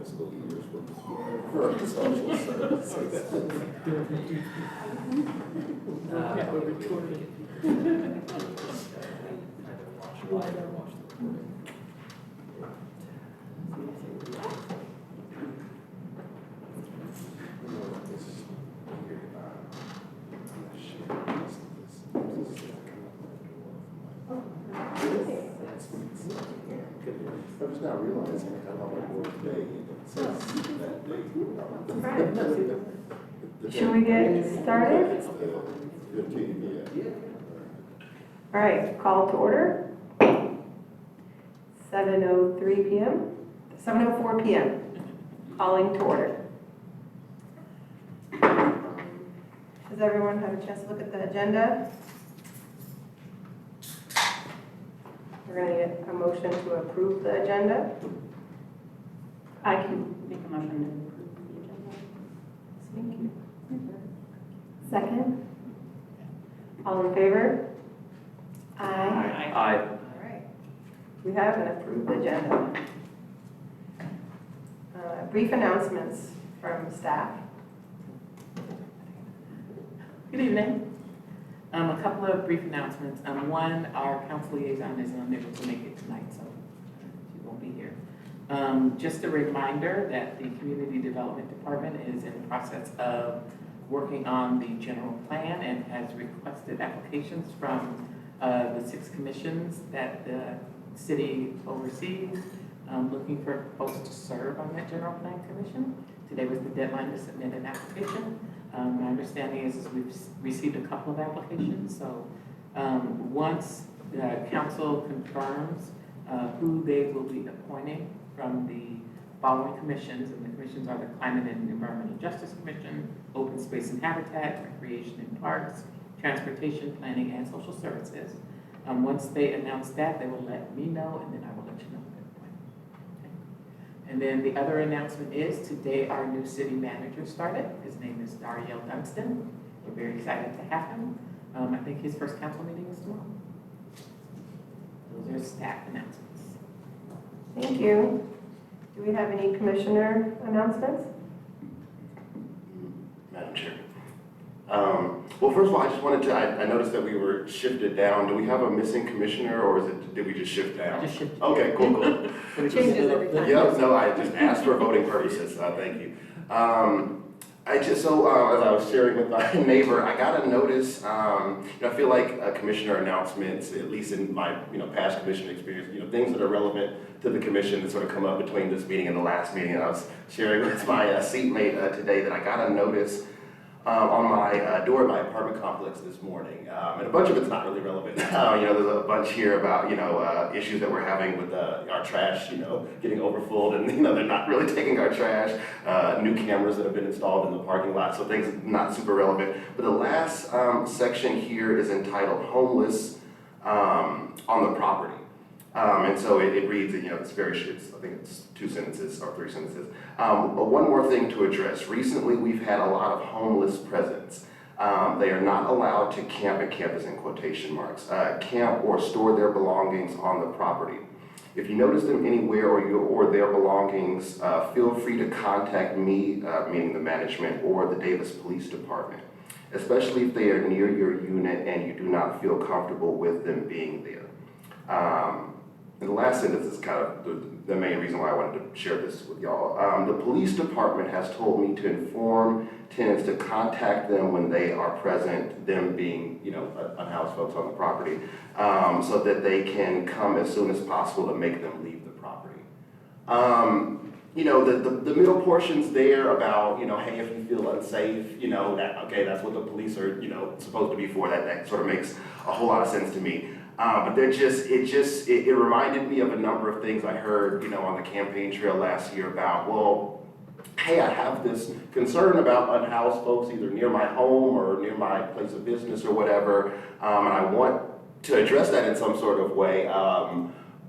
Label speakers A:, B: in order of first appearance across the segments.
A: fiscal years for social services. I'm just now realizing I got all my work today, and it says that date.
B: Should we get started?
A: It's the 15th, yeah.
B: All right, call to order. 7:03 p.m., 7:04 p.m. Calling to order. Does everyone have a chance to look at the agenda? We're going to get a motion to approve the agenda.
C: I can make a motion to approve the agenda.
B: Thank you. Second? All in favor? Aye.
C: Aye.
B: All right. We have an approved agenda. Brief announcements from staff.
C: Good evening. A couple of brief announcements. One, our council liaison is unable to make it tonight, so she won't be here. Just a reminder that the Community Development Department is in the process of working on the general plan and has requested applications from the 6 commissions that the city oversees, looking for folks to serve on that general plan commission. Today was the deadline to submit an application. My understanding is we've received a couple of applications, so once the council confirms who they will be appointing from the following commissions, and the commissions are the Climate and Environmental Justice Commission, Open Space and Habitat, Recreation and Parks, Transportation, Planning, and Social Services. Once they announce that, they will let me know, and then I will let you know. And then the other announcement is today our new city manager started. His name is Dario Dunstan. We're very excited to have him. I think his first council meeting is tomorrow. Those are staff announcements.
B: Thank you. Do we have any commissioner announcements?
A: Madam Chair. Well, first of all, I just wanted to, I noticed that we were shifted down. Do we have a missing commissioner, or did we just shift down?
C: Just shifted.
A: Okay, cool.
C: So we
B: Changes
C: just-
B: every time.
A: Yep, no, I just asked for voting purposes, thank you. As I was sharing with my neighbor, I got a notice, I feel like commissioner announcements, at least in my, past commission experience, things that are relevant to the commission that sort of come up between this meeting and the last meeting, and I was sharing with my seatmate today that I got a notice on my door at my apartment complex this morning, and a bunch of it's not really relevant. There's a bunch here about issues that we're having with our trash, getting overfilled, and they're not really taking our trash. New cameras that have been installed in the parking lot, so things not super relevant. But the last section here is entitled "Homeless on the Property." And so it reads, it's very short. I think it's 2 sentences or 3 sentences. But one more thing to address. Recently, we've had a lot of homeless presence. They are not allowed to camp at campus in quotation marks, camp or store their belongings on the property. If you notice them anywhere or their belongings, feel free to contact me, meaning the management, or the Davis Police Department, especially if they are near your unit and you do not feel comfortable with them being there. And the last sentence is kind of the main reason why I wanted to share this with y'all. The police department has told me to inform tenants to contact them when they are present, them being, unhoused folks on the property, so that they can come as soon as possible to make them leave the property. The middle portions there about, hey, if you feel unsafe, that's what the police are, supposed to be for. That sort of makes a whole lot of sense to me. But it reminded me of a number of things I heard, on the campaign trail last year about, well, hey, I have this concern about unhoused folks either near my home or near my place of business or whatever, and I want to address that in some sort of way.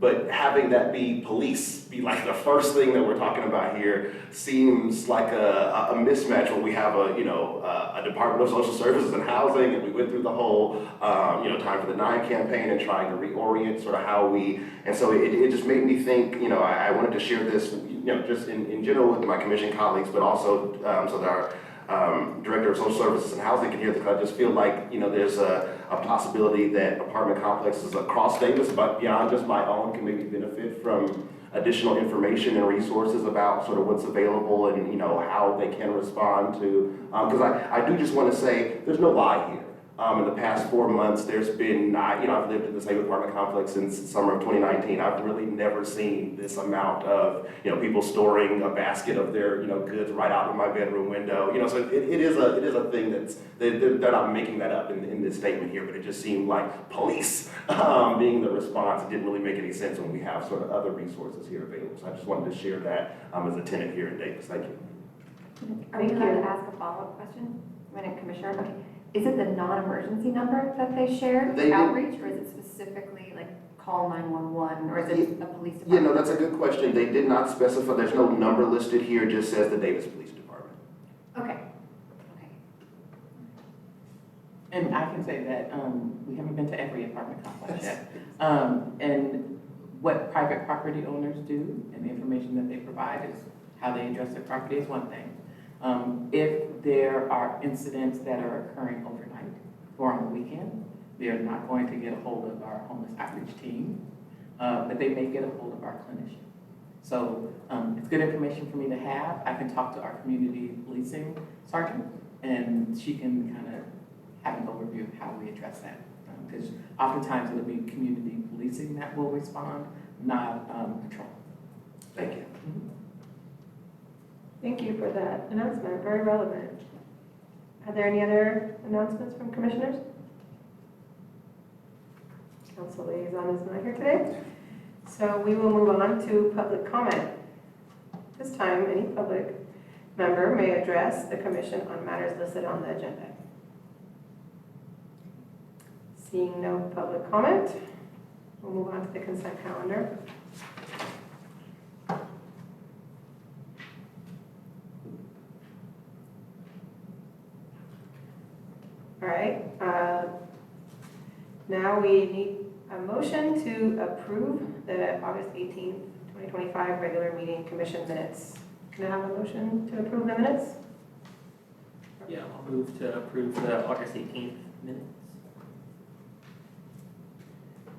A: But having that be police, be like the first thing that we're talking about here, seems like a mismatch when we have a Department of Social Services and Housing, and we went through the whole, Time for the 9 campaign and trying to reorient sort of how we, and so it just made me think, I wanted to share this just in general with my commission colleagues, but also so that our Director of Social Services and Housing can hear this, I just feel like, there's a possibility that apartment complexes across Davis, but beyond just my own, can maybe benefit from additional information and resources about sort of what's available and, how they can respond to, because I do just want to say, there's no lie here. In the past 4 months, there's been, I've lived in the same apartment complex since summer of 2019. I've really never seen this amount of, people storing a basket of their, goods right out of my bedroom window. So it is a thing they're not making that up in this statement here, but it just seemed like police being the response. It didn't really make any sense when we have sort of other resources here available. So I just wanted to share that as a tenant here in Davis. Thank you.
D: Are we
B: Thank
D: allowed
B: you.
D: to ask a follow-up question? Commissioner, okay. Is it the non-emergency number that they shared
A: They did-
D: outreach, or is it specifically like call 911, or is it a police department?
A: Yeah, no, that's a good question. They did not specify, there's no number listed here, it just says the Davis Police Department.
D: Okay.
C: And I can say that we haven't been to every apartment complex yet. And what private property owners do and the information that they provide is how they address their property is one thing. If there are incidents that are occurring overnight or on the weekend, they are not going to get a hold of our homeless outreach team, but they may get a hold of our clinician. So it's good information for me to have. I can talk to our community policing sergeant, and she can kind of have an overview of how we address that. Because oftentimes it'll be community policing that will respond, not patrol.
A: Thank you.
B: Thank you for that announcement, very relevant. Are there any other announcements from commissioners? Council liaison is not here today. So we will move on to public comment. This time, any public member may address the commission on matters listed on the agenda. Seeing no public comment, we'll move on to the consent calendar. All right, now we need a motion to approve the August 18th, 2025 regular meeting commission minutes. Can I have a motion to approve the minutes?
E: Yeah, I'll move to approve the August 18th minutes.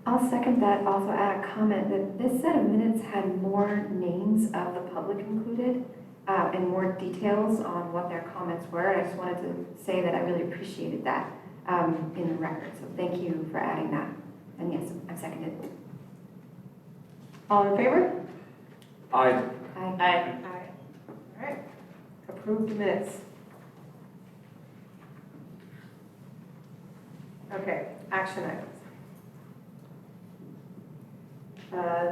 D: I'll second that, also add a comment that this set of minutes had more names of the public included and more details on what their comments were. I just wanted to say that I really appreciated that in the record. So thank you for adding that. And yes, I'm seconded.
B: All in favor?
E: Aye.
D: Aye.
B: Aye. All right, approved minutes. Okay, action items.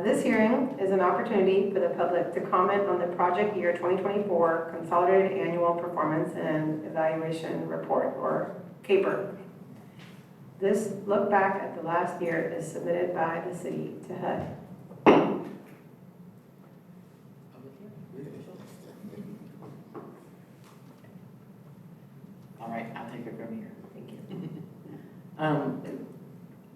B: This hearing is an opportunity for the public to comment on the project year 2024 Consolidated Annual Performance and Evaluation Report, or CAPER. This look back at the last year is submitted by the city to HUD.
C: All right, I'll take it from here. Thank you.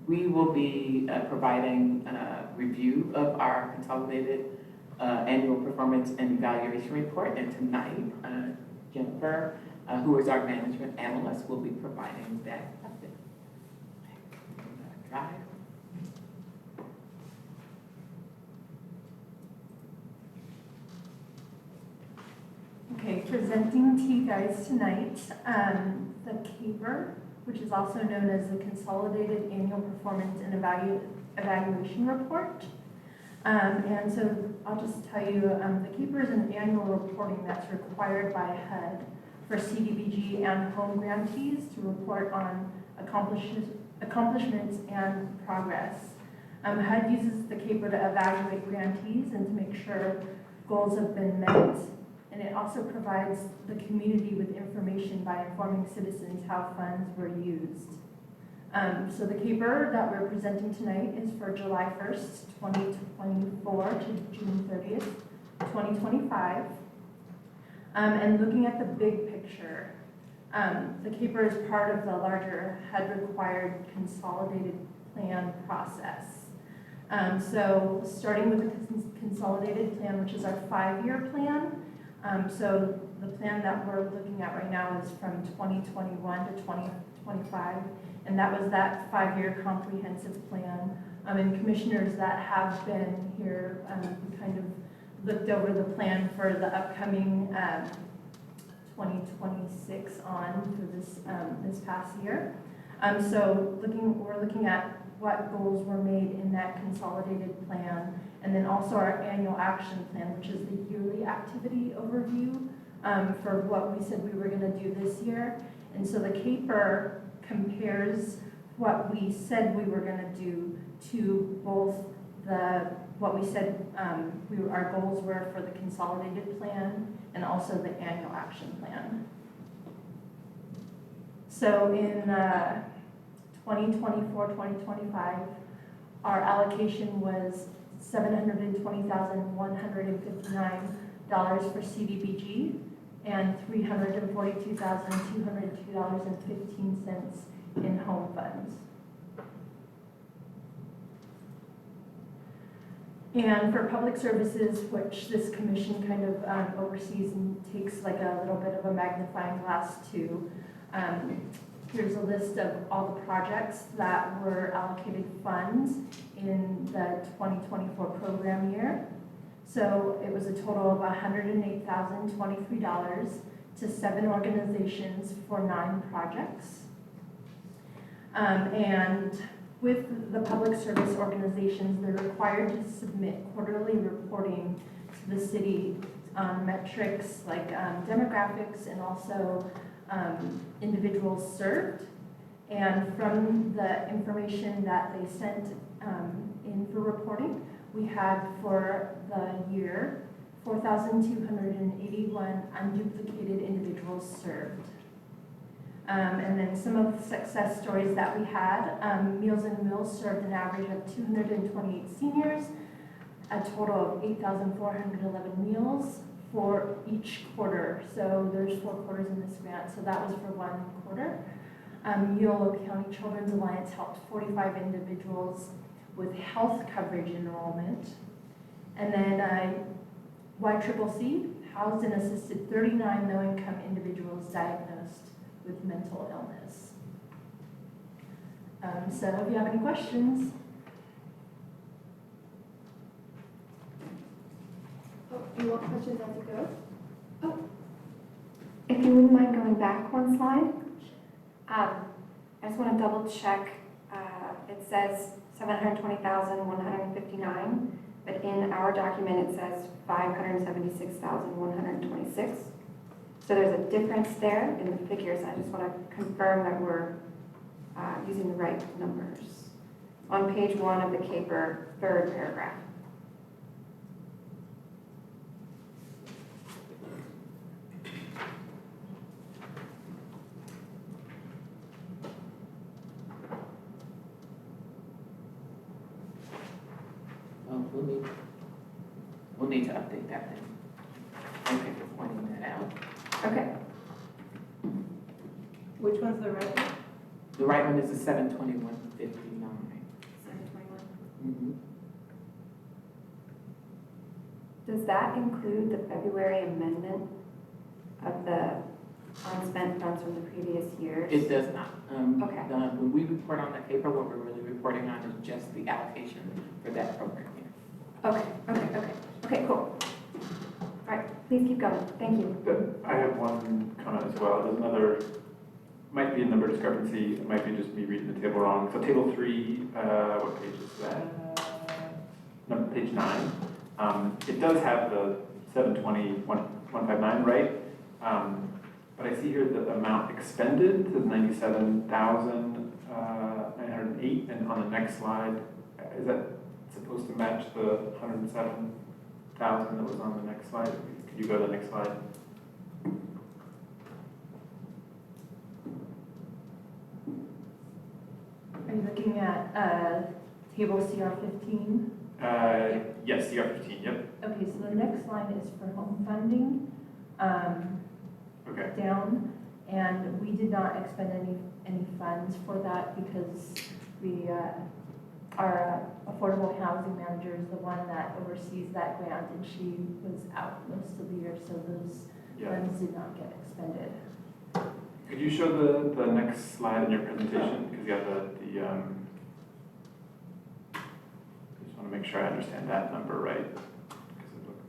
C: We will be providing a review of our consolidated annual performance and evaluation report. And tonight, Jennifer, who is our management analyst, will be providing that update. Drive.
F: Okay, presenting to you guys tonight, the CAPER, which is also known as the Consolidated Annual Performance and Evaluation Report. And so I'll just tell you, the CAPER is an annual reporting that's required by HUD for CDBG and home grantees to report on accomplishments and progress. HUD uses the CAPER to evaluate grantees and to make sure goals have been met. And it also provides the community with information by informing citizens how funds were used. So the CAPER that we're presenting tonight is for July 1st, 2024 to June 30th, 2025. And looking at the big picture, the CAPER is part of the larger HUD-required consolidated plan process. So starting with the consolidated plan, which is our 5-year plan. So the plan that we're looking at right now is from 2021 to 2025, and that was that 5-year comprehensive plan. And commissioners that have been here kind of looked over the plan for the upcoming 2026 on for this past year. So we're looking at what goals were made in that consolidated plan, and then also our annual action plan, which is the yearly activity overview for what we said we were going to do this year. And so the CAPER compares what we said we were going to do to both what we said our goals were for the consolidated plan and also the annual action plan. So in 2024-2025, our allocation was $720,159 for CDBG and $342,202.15 in home funds. And for public services, which this commission kind of oversees and takes like a little bit of a magnifying glass to, here's a list of all the projects that were allocated funds in the 2024 program year. So it was a total of $108,023 to 7 organizations for 9 projects. And with the public service organizations, they're required to submit quarterly reporting to the city on metrics like demographics and also individuals served. And from the information that they sent in for reporting, we had for the year 4,281 unduplicated individuals served. And then some of the success stories that we had, Meals and Mills served an average of 228 seniors, a total of 8,411 meals for each quarter. So there's 4 quarters in this grant, so that was for 1 quarter. Yolo County Children's Alliance helped 45 individuals with health coverage enrollment. And then YCCC housed and assisted 39 low-income individuals diagnosed with mental illness. So if you have any questions.
D: Oh, you want questions as you go? Oh. If you wouldn't mind going back one slide. I just want to double check. It says 720,159, but in our document it says 576,126. So there's a difference there in the figures. I just want to confirm that we're using the right numbers. On page 1 of the CAPER, 3rd paragraph.
C: We'll need to update that then. Thank you for pointing that out.
D: Okay.
B: Which one's the right one?
C: The right one is the 721.59.
D: 721. Does that include the February amendment of the unspent funds from the previous years?
C: It does not.
D: Okay.
C: When we report on the paper, what we're really reporting on is just the allocation for that program year.
D: Okay, cool. All right, please keep going. Thank you.
G: I have one comment as well. There's another, might be a number discrepancy. It might be just me reading the table wrong. So table 3, what page is that? No, page 9. It does have the 720,159, right? But I see here the amount expended is 97,908, and on the next slide, is that supposed to match the 107,000 that was on the next slide? Could you go to the next slide?
F: Are you looking at table CR15?
G: Yes, CR15, yep.
F: Okay, so the next line is for home funding.
G: Okay.
F: Down, and we did not expend any funds for that because we our affordable housing manager is the one that oversees that grant, and she was out most of the year, so those
G: Yeah.
F: funds did not get expended.
G: Could you show the next slide in your presentation? Because you have I just want to make sure I understand that number right. Because it looked,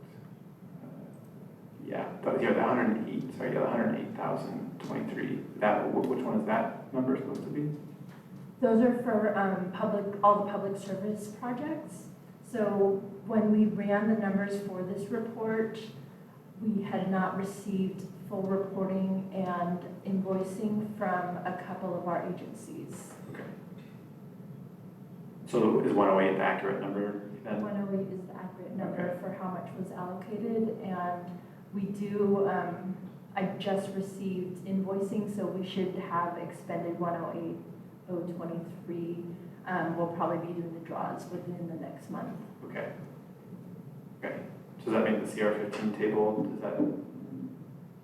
G: yeah, the 108, sorry, yeah, the 108,023. Which one is that number supposed to be?
F: Those are for all the public service projects. So when we ran the numbers for this report, we had not received full reporting and invoicing from a couple of our agencies.
G: Okay. So is 108 the accurate number then?
F: 108 is the accurate number
G: Okay.
F: for how much was allocated, and we do, I just received invoicing, so we should have expended 108,023. We'll probably be doing the draws within the next month.
G: Okay. Okay. So does that mean the CR15 table,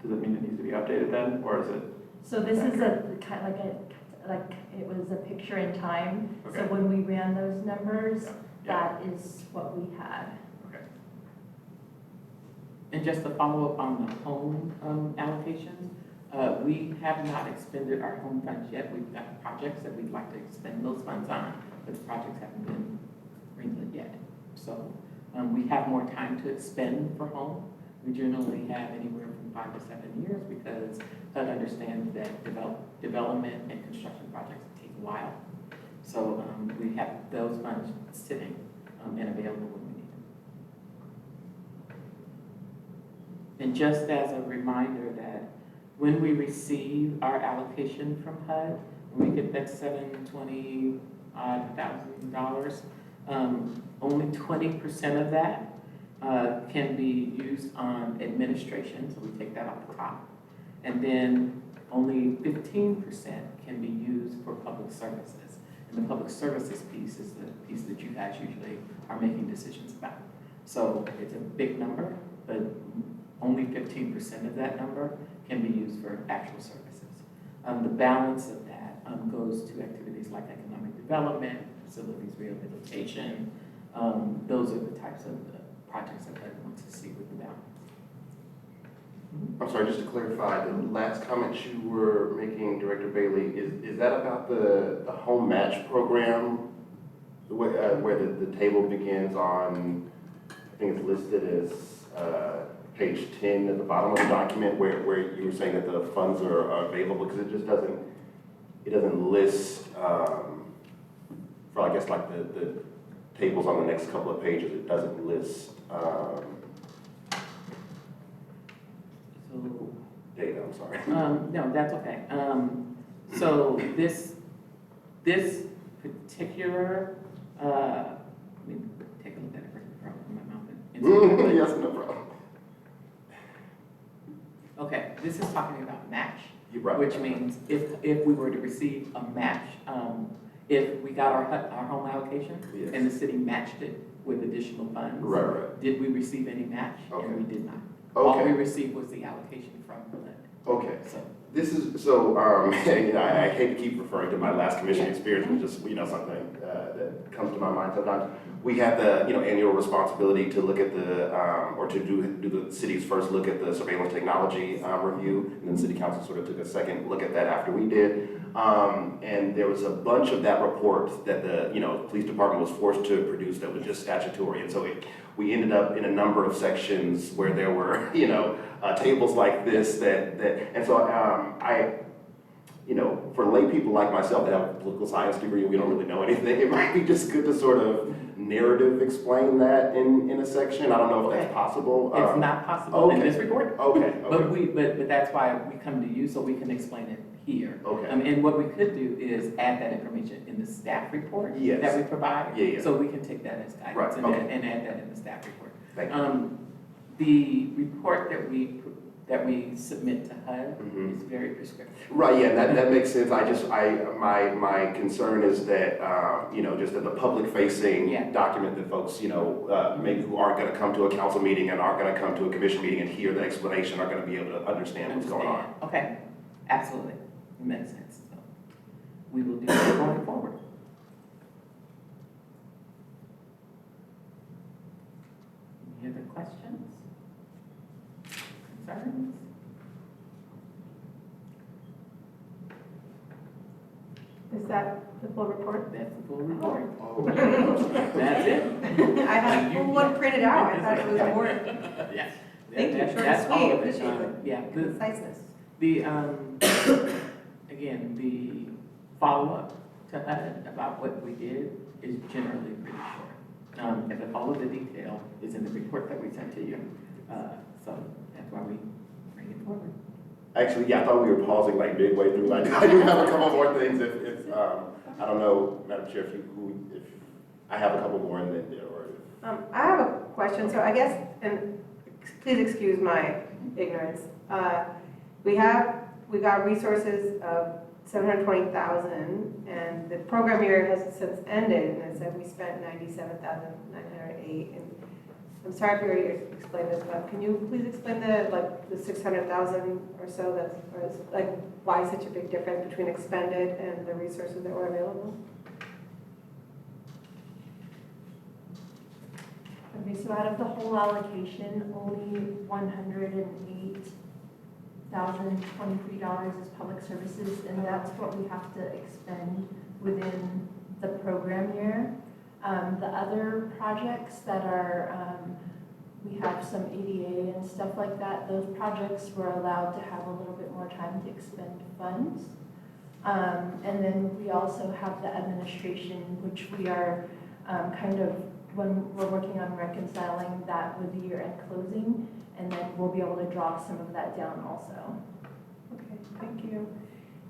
G: does it mean it needs to be updated then, or is it?
F: So this is a kind of like it was a picture in time. So
G: Okay.
F: when we ran those numbers,
G: Yeah.
F: that is what we had.
G: Okay.
C: And just to follow up on the home allocations, we have not expended our home funds yet. We've got projects that we'd like to expend those funds on, but the projects haven't been greenlit yet. So we have more time to expend for home. We generally have anywhere from 5 to 7 years because HUD understands that development and construction projects take a while. So we have those funds sitting and available when we need them. And just as a reminder that when we receive our allocation from HUD, when we get that $720,000, only 20% of that can be used on administration, so we take that off the top. And then only 15% can be used for public services. And the public services piece is the piece that you guys usually are making decisions about. So it's a big number, but only 15% of that number can be used for actual services. The balance of that goes to activities like economic development, facilities rehabilitation. Those are the types of projects that I want to see with the balance.
A: I'm sorry, just to clarify, the last comment you were making, Director Bailey, is that about the home match program? Where the table begins on, I think it's listed as page 10 at the bottom of the document, where you were saying that the funds are available, because it just doesn't list, for I guess like the tables on the next couple of pages, it doesn't list data, I'm sorry.
C: No, that's okay. So this particular, let me take a look at it from my mouth.
A: Yes, no problem.
C: Okay, this is talking about match,
A: You're right.
C: which means if we were to receive a match, if we got our home allocation
A: Yes.
C: and the city matched it with additional funds,
A: Right.
C: did we receive any match?
A: Okay.
C: And we did not. All we
A: Okay,
C: received was the allocation from the HUD.
A: okay.
C: So,
A: This is, so, you know, I hate to keep referring to my last commission experience, which is, you know, something that comes to my mind sometimes. We had the, you know, annual responsibility to look at the, or to do the city's first look at the surveillance technology review, and then city council sort of took a second look at that after we did. And there was a bunch of that report that the, you know, police department was forced to produce that was just statutory, and so we ended up in a number of sections where there were, you know, tables like this and so you know, for lay people like myself that have a political science degree, we don't really know anything, it might be just good to sort of narrative explain that in a section. I don't know if that's possible.
C: it's not possible in this report.
A: Okay,
C: But but that's why we come to you, so we can explain it here.
A: okay.
C: And what we could do is add that information in the staff report
A: Yes.
C: that we provide.
A: Yeah.
C: So we can take that as
A: Right,
C: guidance
A: okay.
C: and add that in the staff report.
A: Thank you.
C: The report that we submit to HUD
A: Mhm.
C: is very prescriptive.
A: Right, yeah, that makes sense. My concern is that, you know, just that the public-facing
C: Yeah.
A: document that folks, you know, maybe who aren't gonna come to a council meeting and aren't gonna come to a commission meeting and hear the explanation are gonna be able to understand what's going on.
C: Okay, absolutely, it makes sense. So we will do that going forward. questions? Concerns?
B: Is that the full report?
C: That's the full report.
A: Oh.
C: That's it.
B: I had full one printed out, I thought it was more
C: Yes.
B: Thank you,
C: That's-
B: short and
C: that's all
B: sweet,
C: of it.
B: appreciate it.
C: Yeah,
B: conciseness.
C: the, again, the follow-up to HUD about what we did is generally pretty short. And then all of the detail is in the report that we sent to you. So that's why we bring it forward.
A: Actually, yeah, I thought we were pausing like midway through. I do have a couple more things if, I don't know, Madam Chair, if I have a couple more and then, or.
B: I have a question, so I guess, and please excuse my ignorance. We got resources of 720,000, and the program year has since ended, and it said we spent 97,908. And I'm sorry if you already explained this, but can you please explain the 600,000 or so why such a big difference between expended and the resources that were available?
F: Okay, so out of the whole allocation, only $108,023 is public services, and that's what we have to expend within the program year. The other projects that are, we have some ADA and stuff like that, those projects were allowed to have a little bit more time to expend funds. And then we also have the administration, which we are when we're working on reconciling that with the year-end closing, and then we'll be able to draw some of that down also.
B: Okay, thank you.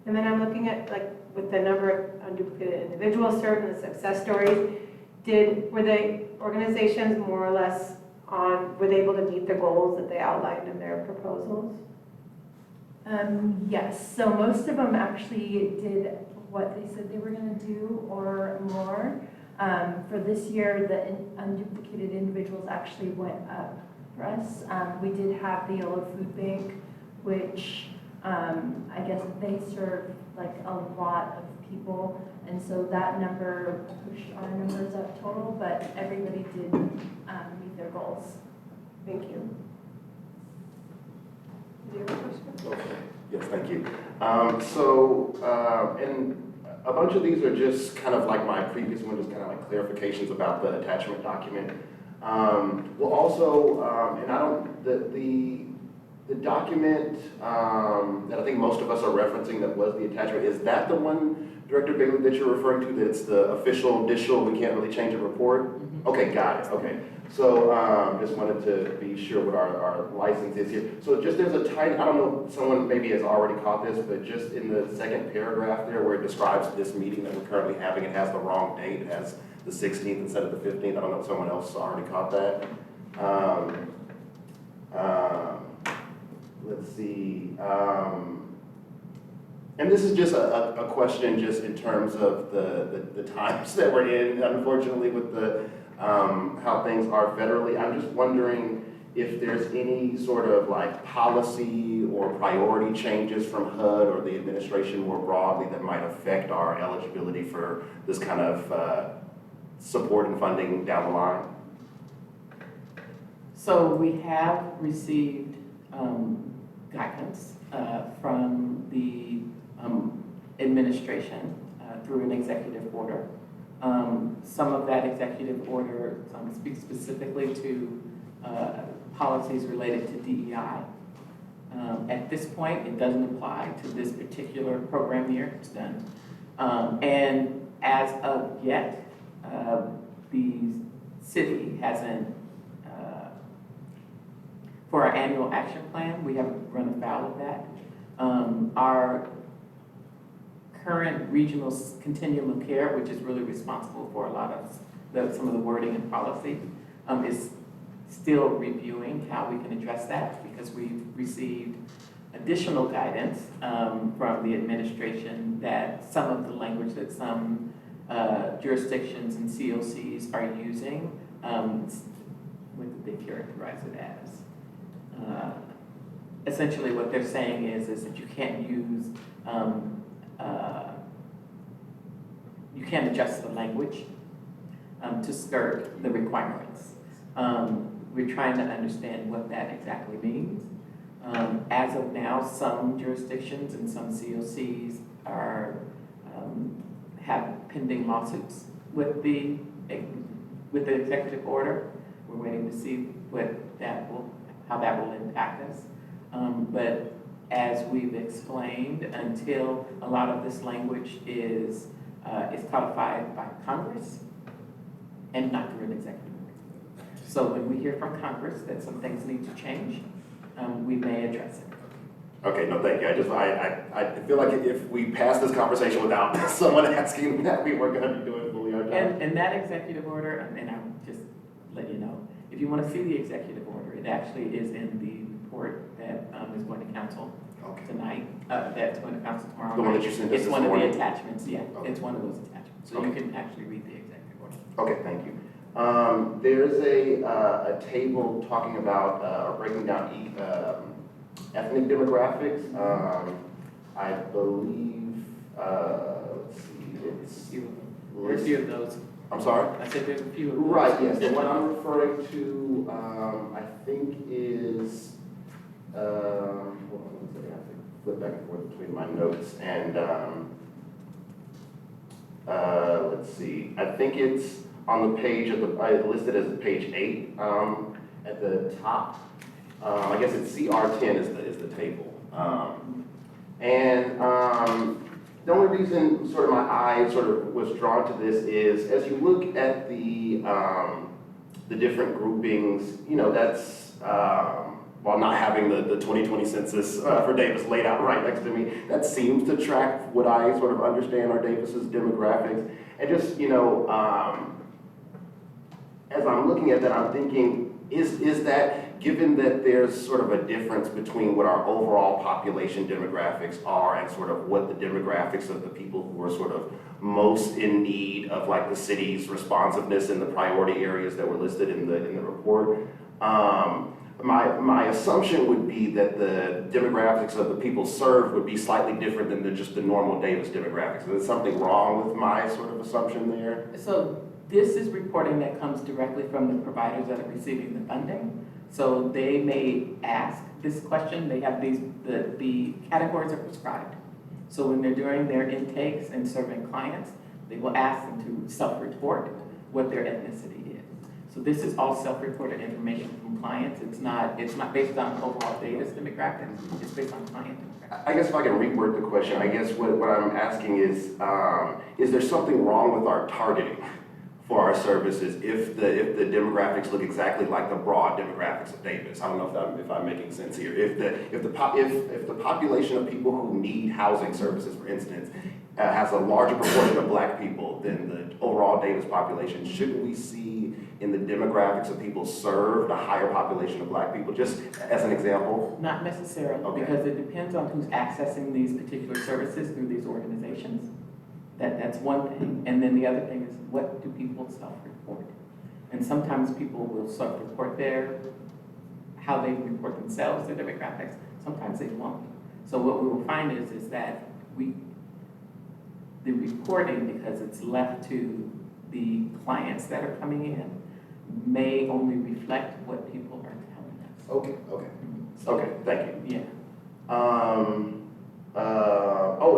B: And then I'm looking at, with the number of unduplicated individuals served and the success stories, were the organizations more or less were they able to meet the goals that they outlined in their proposals?
F: Yes, so most of them actually did what they said they were gonna do or more. For this year, the unduplicated individuals actually went up for us. We did have the Yellow Food Bank, which I guess they serve a lot of people, and so that number pushed our numbers up total, but everybody did meet their goals.
B: Thank you. Do you have a question?
A: Okay, yes, thank you. And a bunch of these are just kind of like my previous one, just kind of like clarifications about the attachment document. Well, also, and I don't, the document that I think most of us are referencing that was the attachment, is that the one, Director Bailey, that you're referring to, that it's the official, we can't really change a report? Okay, got it, okay. So just wanted to be sure what our license is here. So just there's a tiny, I don't know, someone maybe has already caught this, but just in the second paragraph there where it describes this meeting that we're currently having, it has the wrong date. It has the 16th instead of the 15th. I don't know if someone else already caught that. Let's see. And this is just a question just in terms of the times that we're in, unfortunately, with the how things are federally. I'm just wondering if there's any sort of policy or priority changes from HUD or the administration more broadly that might affect our eligibility for this kind of support and funding down the line.
C: So we have received guidance from the administration through an executive order. Some of that executive order speaks specifically to policies related to DEI. At this point, it doesn't apply to this particular program year. It's done. And as of yet, the city hasn't, for our annual action plan, we haven't run afoul of that. Our current regional continuum of care, which is really responsible for a lot of some of the wording and policy, is still reviewing how we can address that, because we've received additional guidance from the administration that some of the language that some jurisdictions and COCs are using, what did they characterize it as? Essentially what they're saying is that you can't use, you can't adjust the language to skirt the requirements. we're trying to understand what that exactly means. As of now, some jurisdictions and some COCs are, have pending lawsuits with the executive order. We're waiting to see how that will impact us. But as we've explained, until a lot of this language is codified by Congress and not through an executive order. So when we hear from Congress that some things need to change, we may address it.
A: Okay, no, thank you. I feel like if we pass this conversation without someone asking that, we weren't gonna be doing fully our job.
C: And that executive order, and I'll just let you know, if you want to see the executive order, it actually is in the report that is going to council
A: Okay.
C: tonight, that's going to council tomorrow.
A: The one that
C: night.
A: you sent us
C: It's
A: this
C: one of the
A: morning?
C: attachments, yeah,
A: Okay.
C: it's one of those attachments, so you
A: Okay.
C: can actually read the executive order.
A: Okay, thank you. There's a table talking about breaking down ethnic demographics. I believe, let's see, it's.
C: There's a few of those,
A: I'm sorry?
C: I said there's a few of those.
A: Right, yes, the one I'm referring to, I think is, hold on one second, I have to flip back and forth between my notes, and, let's see, I think it's on the page listed as page 8, at the top. I guess it's CR10 is the table. The only reason sort of my eye sort of was drawn to this is as you look at the different groupings, you know, that's, while not having the 2020 census for Davis laid out right next to me, that seems to track what I sort of understand are Davis's demographics. And just, you know, as I'm looking at that, I'm thinking, is that, given that there's sort of a difference between what our overall population demographics are and sort of what the demographics of the people who are sort of most in need of like the city's responsiveness in the priority areas that were listed in the report, my assumption would be that the demographics of the people served would be slightly different than just the normal Davis demographics. Is there something wrong with my sort of assumption there?
C: So this is reporting that comes directly from the providers that are receiving the funding. So they may ask this question, they have the categories are prescribed. So when they're doing their intakes and serving clients, they will ask them to self-report what their ethnicity is. So this is all self-reported information from clients. It's not based on overall Davis demographics, it's based on client demographics.
A: I guess if I can reword the question, I guess what I'm asking is there something wrong with our targeting for our services if the demographics look exactly like the broad demographics of Davis? I don't know if I'm making sense here. If the population of people who need housing services, for instance, has a larger proportion of Black people than the overall Davis population, shouldn't we see in the demographics of people served a higher population of Black people, just as an example?
C: Not necessarily,
A: Okay.
C: because it depends on who's accessing these particular services through these organizations. That's one thing. And then the other thing is, what do people self-report? And sometimes people will self-report how they report themselves, their demographics. Sometimes they won't. So what we will find is that the reporting, because it's left to the clients that are coming in, may only reflect what people are telling us.
A: Okay, thank you.
C: Yeah.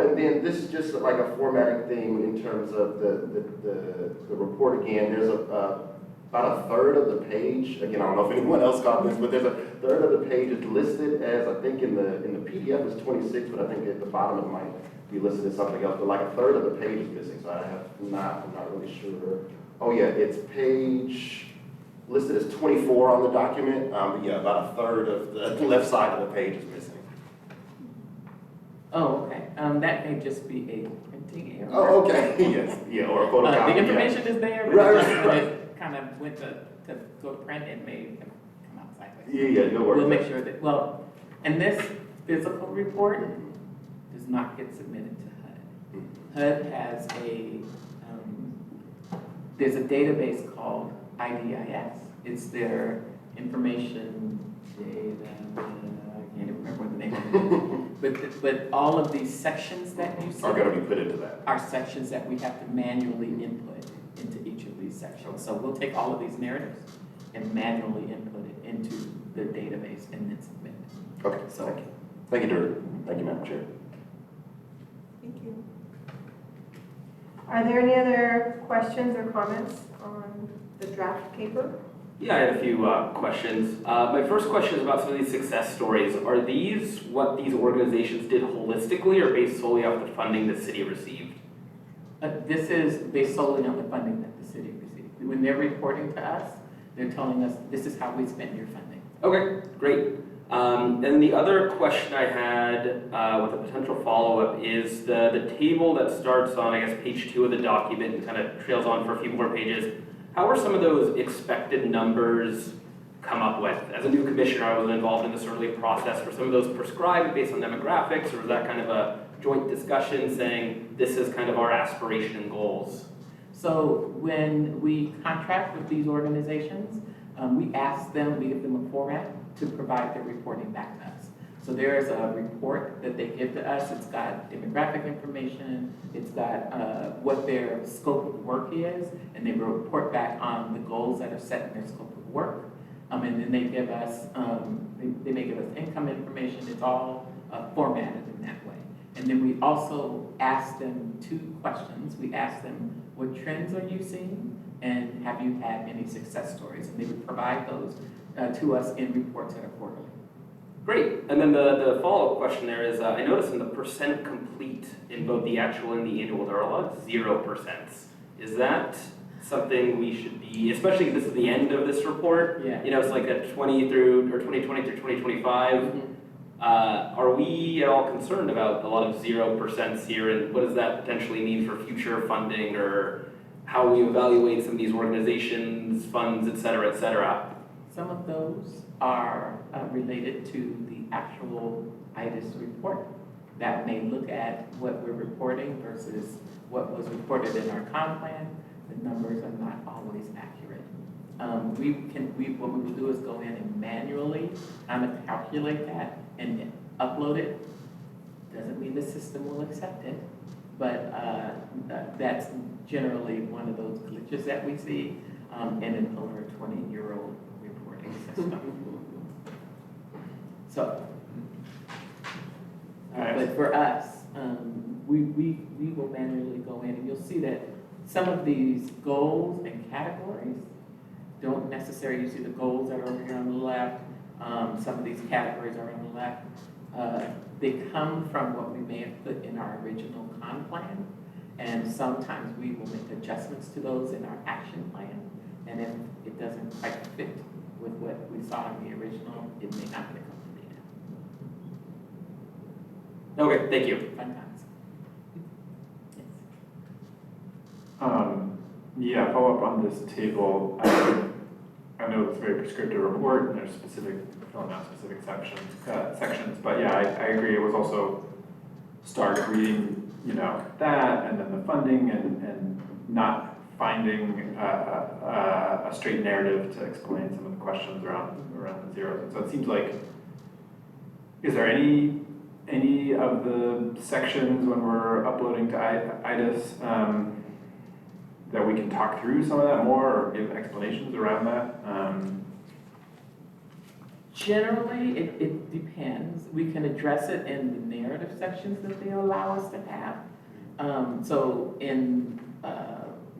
A: And then this is just like a formatting thing in terms of the report again. There's about a third of the page. Again, I don't know if anyone else got this, but there's a third of the page is listed as, I think in the PDF is 26, but I think at the bottom it might be listed as something else. But like a third of the page is missing, so I'm not really sure. Oh yeah, it's page listed as 24 on the document. But yeah, about a third of the left side of the page is missing.
C: Oh, okay. That may just be a printing error.
A: Oh, okay. Yes. Yeah, or a photocopy.
C: The information is there, but
A: Right,
C: it just,
A: right,
C: when
A: right.
C: it kind of went to go to print, it may come out sideways.
A: Yeah, no worries.
C: We'll make sure that, well, and this physical report does not get submitted to HUD. HUD has there's a database called IDIS. It's their information data, I can't even remember what the name of it is. But all of these sections that you see
A: Are going to be put into that.
C: are sections that we have to manually input into each of these sections. So we'll take all of these narratives and manually input it into the database and then submit it.
A: Okay,
C: So-
A: thank you. Thank you, Drew. Thank you, Madam Chair.
B: Thank you. Are there any other questions or comments on the draft paper?
E: Yeah, I had a few questions. My first question is about some of these success stories. Are these what these organizations did holistically or based solely off the funding the city received?
C: This is based solely on the funding that the city received. When they're reporting to us, they're telling us, this is how we spent your funding.
E: Okay, great. And the other question I had with a potential follow-up is the table that starts on, I guess, page 2 of the document and kind of trails on for a few more pages. How are some of those expected numbers come up with? As a new commissioner, I wasn't involved in this early process. Were some of those prescribed based on demographics, or was that kind of a joint discussion saying this is kind of our aspiration and goals?
C: So when we contract with these organizations, we ask them, we give them a format to provide their reporting back to us. So there is a report that they give to us. It's got demographic information, it's got what their scope of work is, and they report back on the goals that are set in their scope of work. And then they give us, they may give us income information. It's all formatted in that way. And then we also ask them 2 questions. We ask them, what trends are you seeing? And have you had any success stories? And they would provide those to us in reports that are quarterly.
E: Great. And then the follow-up question there is, I noticed in the percent complete in both the actual and the annual, there are a lot of 0%. Is that something we should be, especially if this is the end of this report?
C: Yeah.
E: You know, it's like a 2020 through 2025. Are we at all concerned about a lot of 0% here, and what does that potentially mean for future funding or how we evaluate some of these organizations, funds, et cetera, et cetera?
C: Some of those are related to the actual IDIS report that may look at what we're reporting versus what was reported in our comp plan. The numbers are not always accurate. What we will do is go in and manually kind of calculate that and upload it. Doesn't mean the system will accept it, but that's generally one of those glitches that we see in an over 20-year-old reporting system. So, but for us, we will manually go in, and you'll see that some of these goals and categories don't necessarily, you see the goals that are over here on the left, some of these categories are on the left. They come from what we may have put in our original con plan, and sometimes we will make adjustments to those in our action plan, and if it doesn't quite fit with what we saw in the original, it may not get completed.
E: Okay, thank you.
C: Fun times. Yes.
G: Yeah, follow up on this table. I know it's a very prescriptive report and there's specific, filling out specific sections, but yeah, I agree. It was also start reading, you know, that and then the funding and not finding a straight narrative to explain some of the questions around the zeros. And so it seems like, is there any of the sections when we're uploading to IDIS that we can talk through some of that more or give explanations around that?
C: Generally, it depends. We can address it in the narrative sections that they allow us to have. So in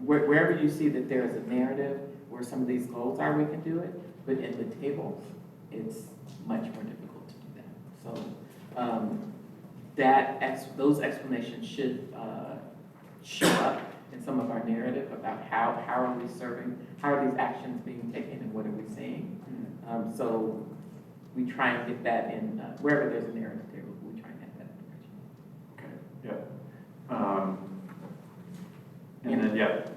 C: wherever you see that there's a narrative where some of these goals are, we can do it. But in the tables, it's much more difficult to do that. So those explanations should show up in some of our narrative about how are we serving, how are these actions being taken, and what are we saying. So we try and get that in, wherever there's a narrative table, we try and have that information.
G: Okay, yeah. And then, yeah.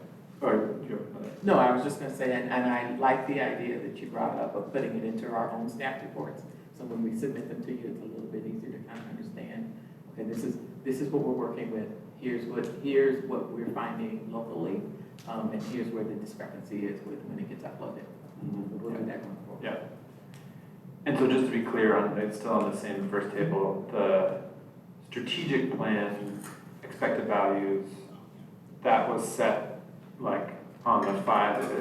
G: Or, you have another?
C: No, I was just gonna say, and I like the idea that you brought up of putting it into our own staff reports. So when we submit them to you, it's a little bit easier to kind of understand, okay, this is what we're working with. Here's what we're finding locally, and here's where the discrepancy is with when it gets uploaded. We'll do that going forward.
G: Yeah. And so just to be clear, it's still on the same first table, the strategic plan, expected values, that was set like on the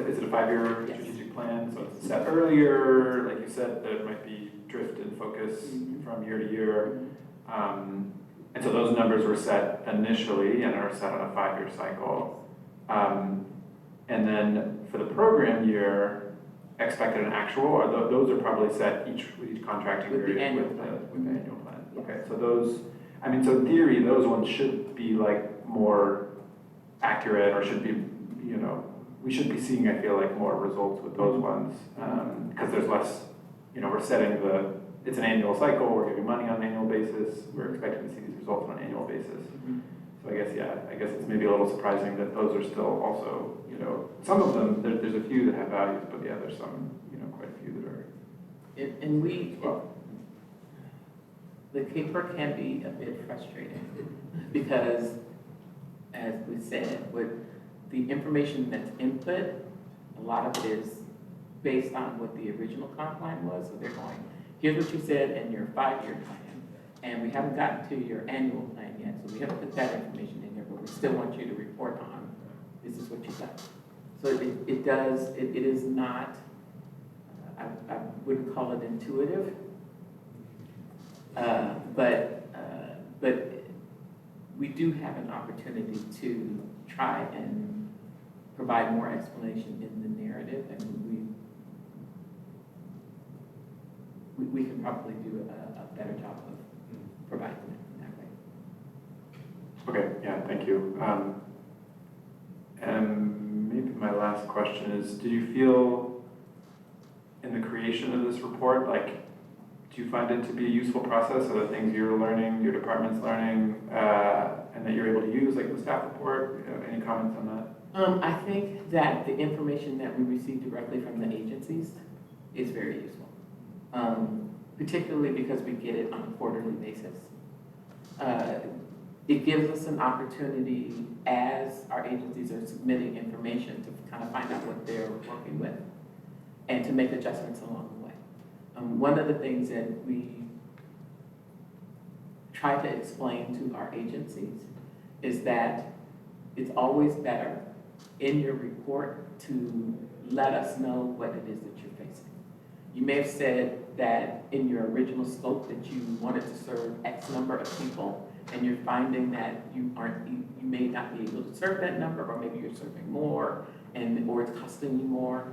G: is it a 5-year
C: Yes.
G: strategic plan? So it's set earlier, like you said, there might be drift in focus from year to year. And so those numbers were set initially and are set on a 5-year cycle. And then for the program year, expected and actual, or those are probably set with each contracting
C: With the
G: period
C: annual
G: with
C: plan.
G: the annual plan.
C: Yes.
G: Okay, so those, I mean, so in theory, those ones should be like more accurate, or should be, you know, we should be seeing, I feel like, more results with those ones, because there's less, you know, we're setting it's an annual cycle, we're giving money on an annual basis, we're expecting to see these results on an annual basis. So I guess it's maybe a little surprising that those are still also, you know, some of them, there's a few that have values, but yeah, there's some, you know, quite a few that are.
C: And the caper can be a bit frustrating because, as we said, with the information that's input, a lot of it is based on what the original comp plan was. So they're going, here's what you said in your 5-year plan, and we haven't gotten to your annual plan yet, so we haven't put that information in there, but we still want you to report on, this is what you got. So it is not, I wouldn't call it intuitive, but we do have an opportunity to try and provide more explanation in the narrative, and we can probably do a better job of providing it that way.
G: Okay, yeah, thank you. And maybe my last question is, did you feel in the creation of this report, like, do you find it to be a useful process? Are there things you're learning, your department's learning, and that you're able to use, like the staff report? Any comments on that?
C: I think that the information that we receive directly from the agencies is very useful, particularly because we get it on a quarterly basis. It gives us an opportunity as our agencies are submitting information to kind of find out what they're working with and to make adjustments along the way. One of the things that we try to explain to our agencies is that it's always better in your report to let us know what it is that you're facing. You may have said that in your original scope that you wanted to serve X number of people, and you're finding that you may not be able to serve that number, or maybe you're serving more, or it's costing you more.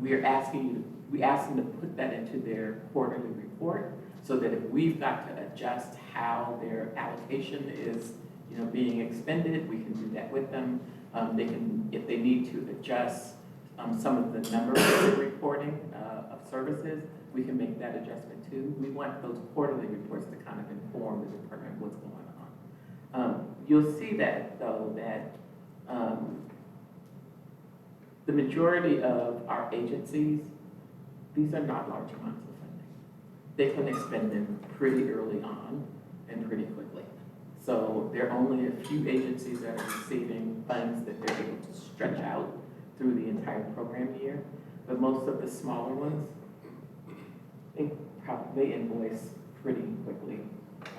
C: We ask them to put that into their quarterly report, so that if we've got to adjust how their allocation is, you know, being expended, we can do that with them. They can, if they need to adjust some of the numbers that they're reporting of services, we can make that adjustment too. We want those quarterly reports to kind of inform the department what's going on. You'll see that though, that the majority of our agencies, these are not large amounts of funding. They can expend them pretty early on and pretty quickly. So there are only a few agencies that are receiving funds that they're able to stretch out through the entire program year. But most of the smaller ones, they invoice pretty quickly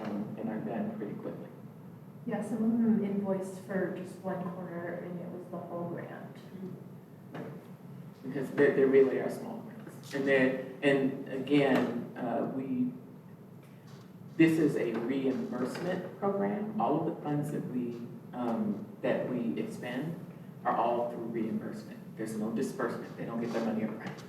C: and are done pretty quickly.
F: Yeah, some of them invoiced for just one quarter and it was the whole grant.
C: Because they really are small grants. And again, this is a reimbursement program. All of the funds that we expend are all through reimbursement. There's no disbursement. They don't get their money upfront.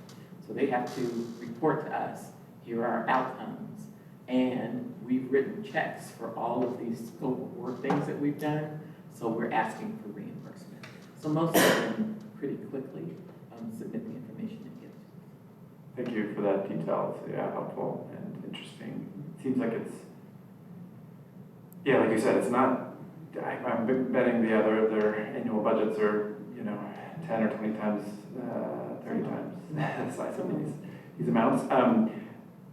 C: So they have to report to us, here are our outcomes. And we've written checks for all of these scope of work things that we've done. So we're asking for reimbursement. So most of them pretty quickly submit the information and get it.
G: Thank you for that detail. It's, yeah, helpful and interesting. It seems like it's, yeah, like you said, it's not, I'm betting their annual budgets are, you know, 10 or 20 times, 30 times the size of these amounts.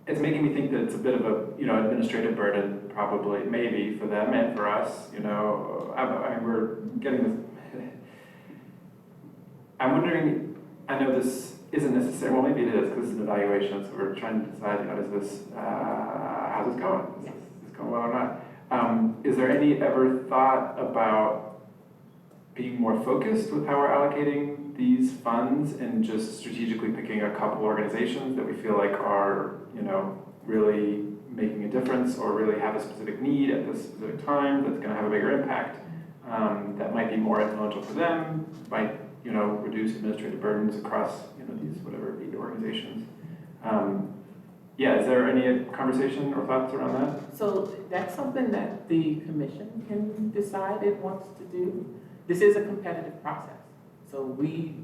G: It's making me think that it's a bit of a, you know, administrative burden, probably, maybe, for them and for us, you know. I mean, we're getting this, I'm wondering, I know this isn't necessary, well, maybe it is, because it's an evaluation, so we're trying to decide, you know, how's this going? Is this going well or not? Is there any ever thought about being more focused with how we're allocating these funds and just strategically picking a couple organizations that we feel like are, really making a difference or really have a specific need at this specific time that's going to have a bigger impact, that might be more influential for them, might, reduce administrative burdens across, these whatever 8 organizations. Yeah, is there any conversation or thoughts around that?
C: So that's something that the commission can decide it wants to do. This is a competitive process. So we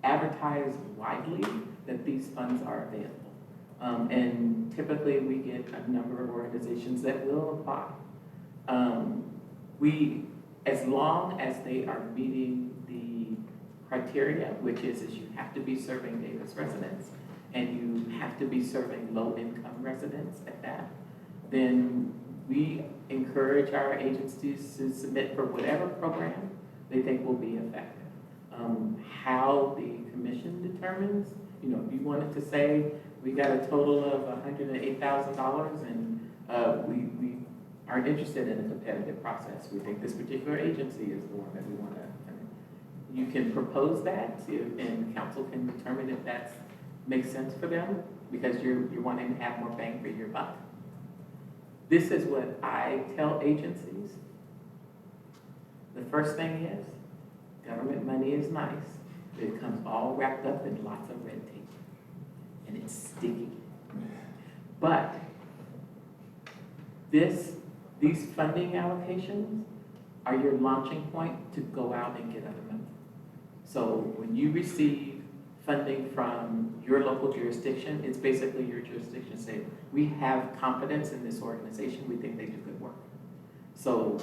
C: advertise widely that these funds are available. And typically we get a number of organizations that will apply. As long as they are meeting the criteria, which is you have to be serving Davis residents and you have to be serving low-income residents at that, then we encourage our agencies to submit for whatever program they think will be effective. How the commission determines, if you wanted to say we got a total of $108,000 and we aren't interested in a competitive process. We think this particular agency is the one that we want to. You can propose that, and council can determine if that makes sense for them because you're wanting to have more bang for your buck. This is what I tell agencies. The first thing is, government money is nice. It comes all wrapped up in lots of red tape, and it's sticky. But these funding allocations are your launching point to go out and get other money. So when you receive funding from your local jurisdiction, it's basically your jurisdiction saying, we have confidence in this organization, we think they do good work. So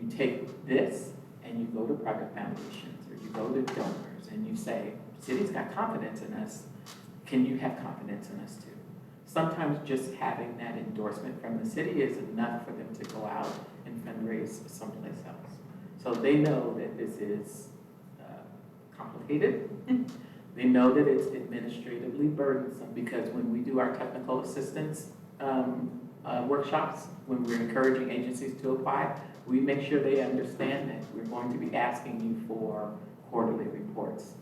C: you take this and you go to private foundations or you go to donors and you say, city's got confidence in us, can you have confidence in us too? Sometimes just having that endorsement from the city is enough for them to go out and fundraise someplace else. So they know that this is complicated. They know that it's administratively burdensome because when we do our technical assistance workshops, when we're encouraging agencies to apply, we make sure they understand that we're going to be asking you for quarterly reports.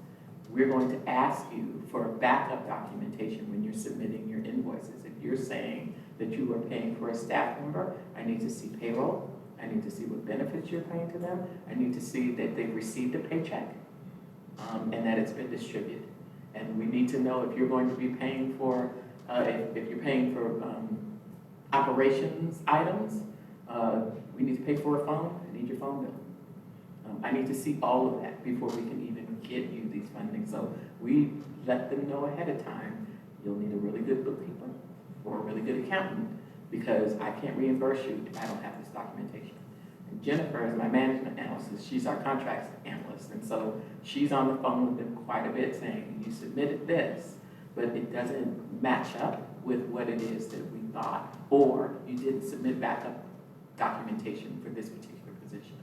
C: We're going to ask you for backup documentation when you're submitting your invoices. If you're saying that you are paying for a staff member, I need to see payroll. I need to see what benefits you're paying to them. I need to see that they've received a paycheck and that it's been distributed. And we need to know if you're going to be paying for, if you're paying for operations items, we need to pay for a phone. I need your phone bill. I need to see all of that before we can even get you these funding. So we let them know ahead of time, you'll need a really good bookkeeper or a really good accountant because I can't reimburse you if I don't have this documentation. And Jennifer is my management analyst. She's our contracts analyst. And so she's on the phone with them quite a bit saying, you submitted this, but it doesn't match up with what it is that we thought, or you didn't submit backup documentation for this particular position.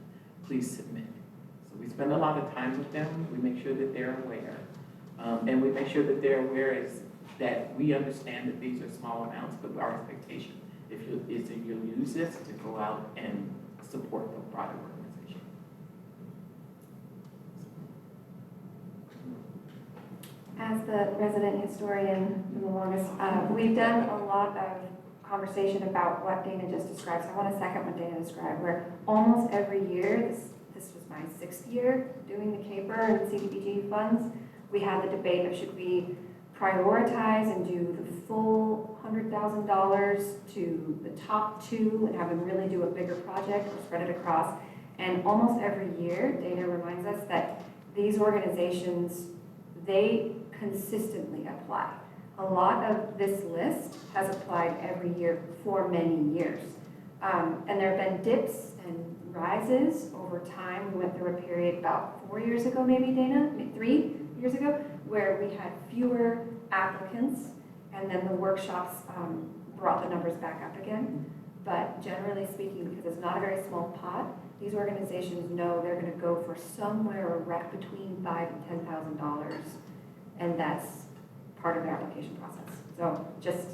C: Please submit. So we spend a lot of time with them. We make sure that they're aware. And we make sure that they're aware is that we understand that these are small amounts, but our expectation is that you'll use this to go out and support the broader organization.
D: As the resident historian for the longest, we've done a lot of conversation about what Dana just described. So I want to second what Dana described, where almost every year, this was my 6th year doing the CAPER and CDBG funds, we had the debate of should we prioritize and do the full $100,000 to the top 2 and have them really do a bigger project or spread it across. And almost every year, Dana reminds us that these organizations, they consistently apply. A lot of this list has applied every year for many years. And there have been dips and rises over time. We went through a period about 4 years ago, maybe, Dana, 3 years ago, where we had fewer applicants, and then the workshops brought the numbers back up again. But generally speaking, because it's not a very small pot, these organizations know they're going to go for somewhere right between $5,000 and $10,000, and that's part of their application process. So just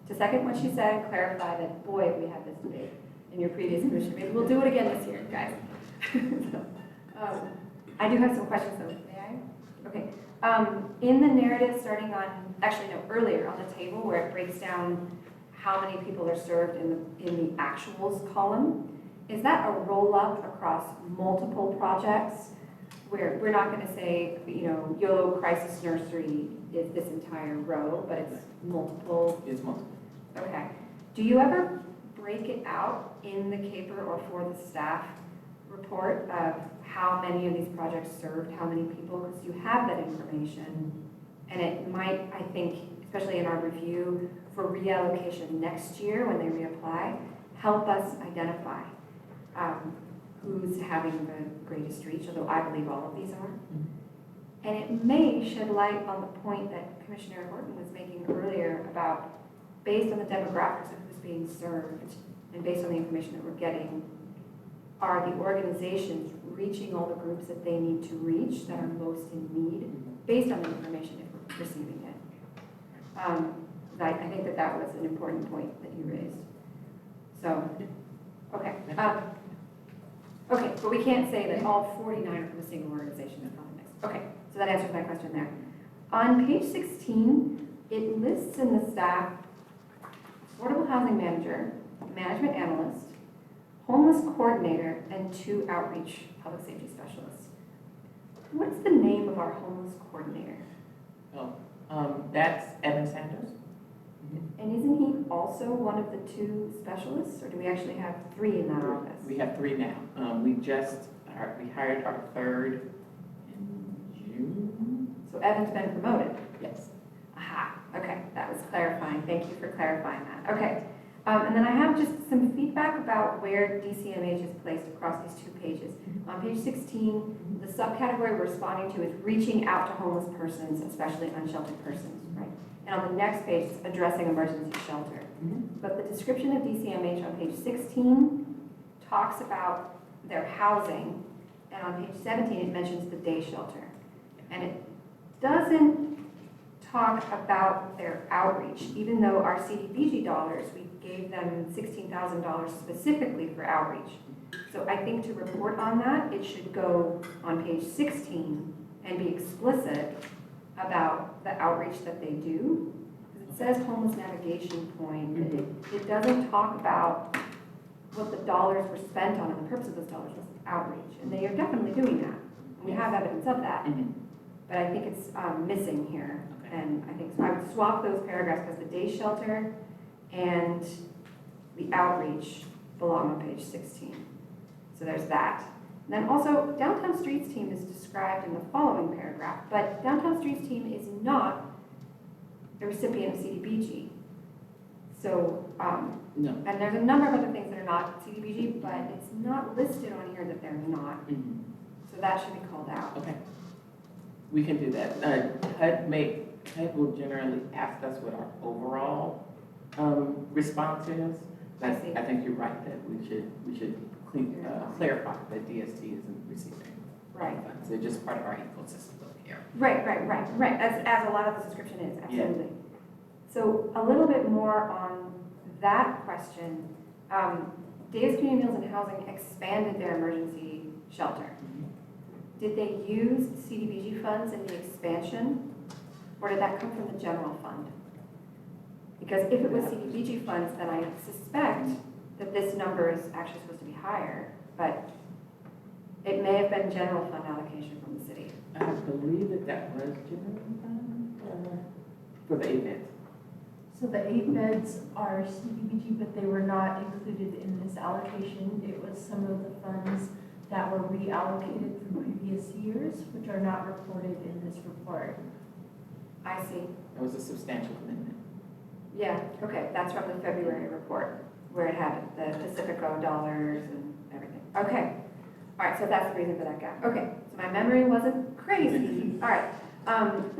D: to second what she said, clarify that, boy, we had this debate in your previous commission. Maybe we'll do it again this year, guys. I do have some questions though, may I? Okay. In the narrative starting on, actually no, earlier on the table where it breaks down how many people are served in the actuals column, is that a roll-up across multiple projects? Where we're not gonna say, you know, YOLO Crisis Nursery is this entire row, but it's multiple.
C: It's multiple.
D: Okay. Do you ever break it out in the CAPER or for the staff report of how many of these projects served, how many people? Because you have that information, and it might, I think, especially in our review for reallocation next year when they reapply, help us identify who's having the greatest reach, although I believe all of these are. And it may shed light on the point that Commissioner Horton was making earlier about, based on the demographics of who's being served and based on the information that we're getting, are the organizations reaching all the groups that they need to reach that are most in need, based on the information if we're receiving it. I think that that was an important point that you raised. So, okay. Okay, but we can't say that all 49 are from a single organization that found the mix. Okay, so that answers my question there. On page 16, it lists in the staff affordable housing manager, management analyst, homeless coordinator, and 2 outreach public safety specialists. What's the name of our homeless coordinator?
C: That's Evan Sanders.
D: And isn't he also one of the 2 specialists, or do we actually have 3 in that office?
C: We have 3 now. We hired our 3rd in June.
D: So Evan's been promoted?
C: Yes.
D: Aha, okay, that was clarifying. Thank you for clarifying that. Okay, and then I have just some feedback about where DCMH is placed across these 2 pages. On page 16, the subcategory we're responding to is reaching out to homeless persons, especially unsheltered persons, right? And on the next page, it's addressing emergency shelter. But the description of DCMH on page 16 talks about their housing, and on page 17, it mentions the day shelter. And it doesn't talk about their outreach, even though our CDBG dollars, we gave them $16,000 specifically for outreach. So I think to report on that, it should go on page 16 and be explicit about the outreach that they do. It says homeless navigation point, but it doesn't talk about what the dollars were spent on, and the purpose of those dollars was outreach. And they are definitely doing that. And we have evidence of that. But I think it's missing here.
C: Okay.
D: And I think so I would swap those paragraphs because the day shelter and the outreach belong on page 16. So there's that. And then also, Downtown Streets team is described in the following paragraph, but Downtown Streets team is not a recipient of CDBG. So,
C: No.
D: and there's a number of other things that are not CDBG, but it's not listed on here that they're not. So that should be called out.
C: Okay. We can do that. HUD will generally ask us what our overall response is.
D: I see.
C: I think you're right that we should clarify that DST isn't receiving
D: Right.
C: funds. They're just part of our ecosystem over here.
D: Right, as a lot of the description is, absolutely. So a little bit more on that question. Davis Community Meals and Housing expanded their emergency shelter. Did they use CDBG funds in the expansion, or did that come from the general fund? Because if it was CDBG funds, then I suspect that this number is actually supposed to be higher, but it may have been general fund allocation from the city.
C: I believe that was general fund for the 8 beds.
F: So the 8 beds are CDBG, but they were not included in this allocation. It was some of the funds that were reallocated from previous years, which are not reported in this report.
D: I see.
C: It was a substantial commitment.
D: Yeah, okay, that's from the February report, where it had the Pacifico dollars and everything. Okay, all right, so that's the reason for that gap. Okay, so my memory wasn't crazy. All right,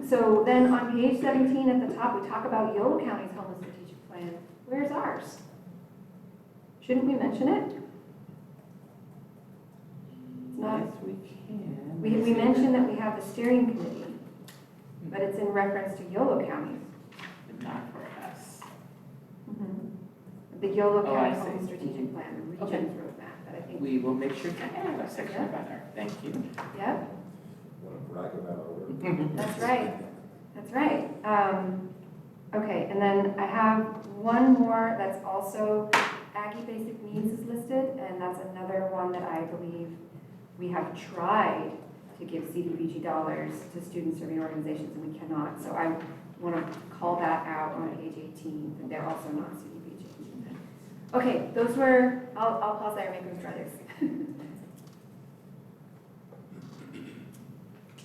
D: so then on page 17 at the top, we talk about Yolo County's homeless strategic plan. Where's ours? Shouldn't we mention it? It's not.
C: Yes, we can.
D: We mentioned that we have the steering committee, but it's in reference to Yolo County.
C: But not for us.
D: The Yolo
C: Oh, I
D: County
C: see.
D: Homeless Strategic Plan, the
C: Okay.
D: region's roadmap, that I think.
C: We will make sure to add a section
D: Yeah.
C: about our, thank you.
D: Yep.
H: like about our work.
D: That's right. That's right. Okay, and then I have one more that's also Aggie Basic Needs is listed, and that's another one that I believe we have tried to give CDBG dollars to student serving organizations, and we cannot. So I want to call that out on page 18, and they're also not CDBG. Okay, those were, I'll pause there and make room for others.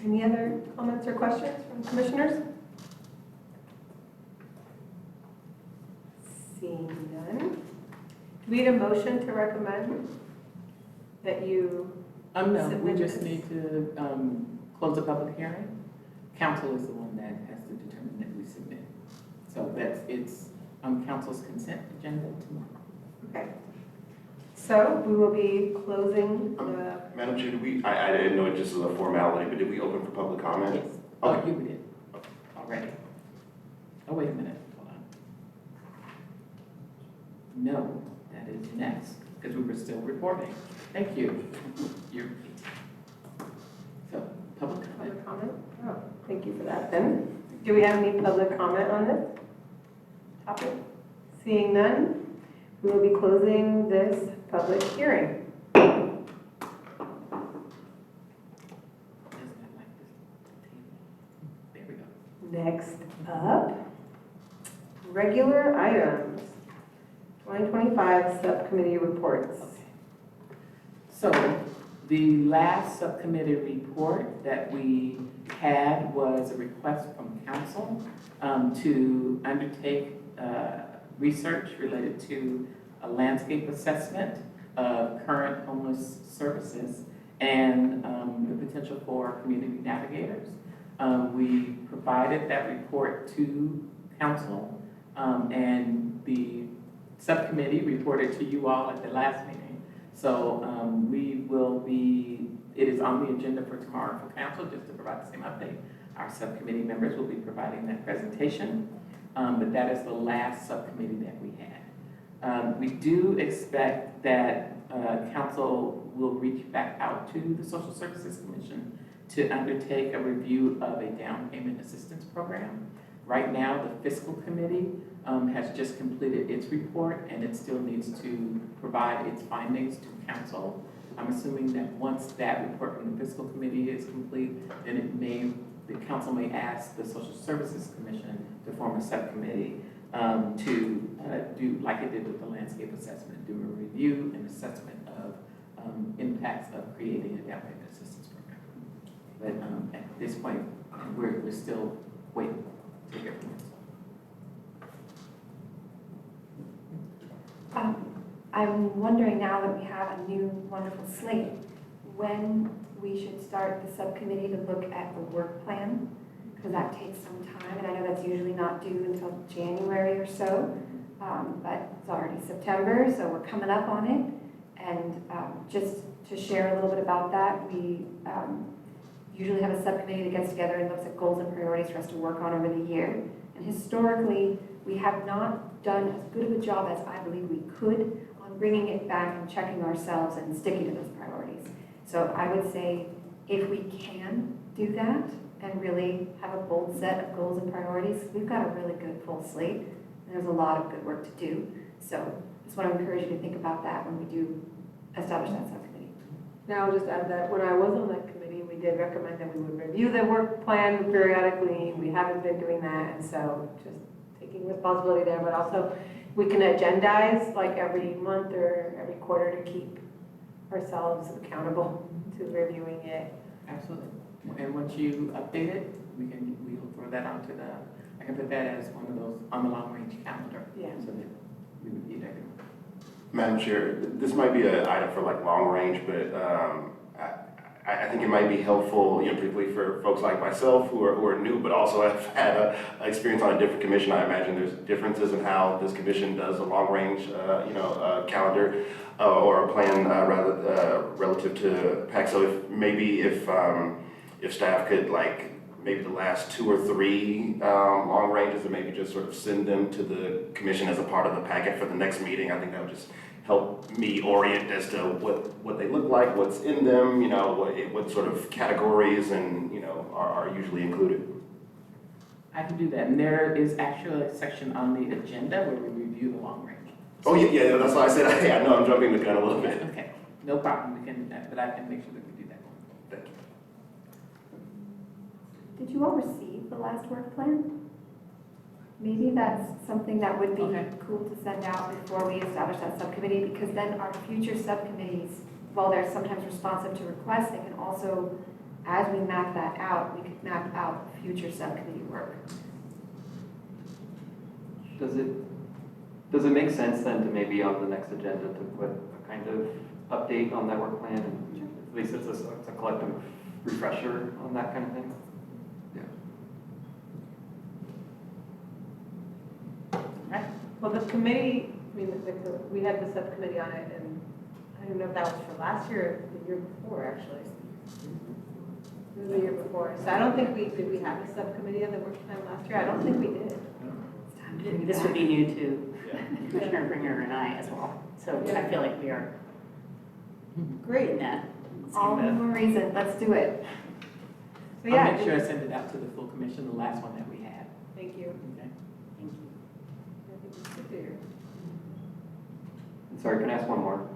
B: Any other comments or questions from commissioners? Seeing none. Do we need a motion to recommend that you,
C: No, we
B: Submit
C: just
B: this.
C: need to, close the public hearing. Council is the one that has to determine that we submit. So that's, it's on council's consent agenda tomorrow.
B: okay. So we will be closing the,
A: Madam Chair, I didn't know it just as a formality, but did we open for public comment?
C: Yes. Oh, you did. Already. Oh, wait a minute, hold on. No, that is next, because we were still reporting. Thank you. You're, so, public comment.
B: public comment? Oh, thank you for that then. Do we have any public comment on this topic? Seeing none, we will be closing this public hearing.
C: Isn't that like this? There we go.
B: Next up, regular items, 2025 subcommittee reports.
C: So, the last subcommittee report that we had was a request from council to undertake research related to a landscape assessment of current homeless services and the potential for community navigators. We provided that report to council, and the subcommittee reported to you all at the last meeting. So we will be, it is on the agenda for tomorrow for council, just to provide the same update. Our subcommittee members will be providing that presentation, but that is the last subcommittee that we had. We do expect that council will reach back out to the Social Services Commission to undertake a review of a down payment assistance program. Right now, the fiscal committee has just completed its report, and it still needs to provide its findings to council. I'm assuming that once that report from the fiscal committee is complete, then the council may ask the Social Services Commission to form a subcommittee to do, like it did with the landscape assessment, do a review and assessment of impacts of creating a down payment assistance program. But at this point, we're still waiting to hear from council.
D: I'm wondering now that we have a new wonderful slate, when we should start the subcommittee to look at the work plan, because that takes some time, and I know that's usually not due until January or so, but it's already September, so we're coming up on it. And just to share a little bit about that, we usually have a subcommittee that gets together and looks at goals and priorities for us to work on over the year. And historically, we have not done as good of a job as I believe we could on bringing it back and checking ourselves and sticking to those priorities. So I would say if we can do that and really have a bold set of goals and priorities, we've got a really good full slate, and there's a lot of good work to do. So just want to encourage you to think about that when we do establish that subcommittee.
B: Now, I'll just add that when I was on that committee, we did recommend that we would review the work plan periodically. We haven't been doing that, and so just taking responsibility there, but also we can agendize like every month or every quarter to keep ourselves accountable to reviewing it.
C: Absolutely. And once you update it, we'll throw that onto I can put that as one of those on the long range calendar.
B: Yeah.
C: So that we review it every month.
A: Madam Chair, this might be an item for like long range, but I think it might be helpful, particularly for folks like myself who are new, but also have had an experience on a different commission. I imagine there's differences in how this commission does a long range, calendar or a plan relative to PAC. So if staff could maybe the last 2 or 3 long ranges, and maybe just sort of send them to the commission as a part of the packet for the next meeting, I think that would just help me orient as to what they look like, what's in them, you know, what sort of categories and, you know, are usually included.
C: I can do that, and there is actually a section on the agenda where we review the long range.
A: Oh, yeah, that's why I said, hey, I know I'm jumping the gun a little bit.
C: Okay, no problem, we can, but I can make sure that we do that.
A: Thank you.
D: Did you all receive the last work plan? Maybe that's something that would be
C: Okay.
D: cool to send out before we establish that subcommittee, because then our future subcommittees, while they're sometimes responsive to requests, they can also, as we map that out, we could map out future subcommittee work.
H: Does it make sense then to maybe on the next agenda to put a kind of update on that work plan? At least it's a collective refresher on that kind of thing?
B: Well, the committee, I mean, we had the subcommittee on it, and I don't know if that was for last year or the year before, actually. It was the year before. So I don't think did we have a subcommittee on the work plan last year? I don't think we did.
D: It's time to bring it
I: This would
D: back.
I: be new to Commissioner Bringer and I as well. So I feel like we are
B: Great.
I: in that
D: All the
I: same boat.
D: more reason, let's do it.
B: So
C: I'll
B: yeah,
C: make sure I send it out to the full commission, the last one that we had,
B: thank you.
C: okay?
I: Thank you.
B: I think it's good to hear.
H: Sorry, can I ask one more?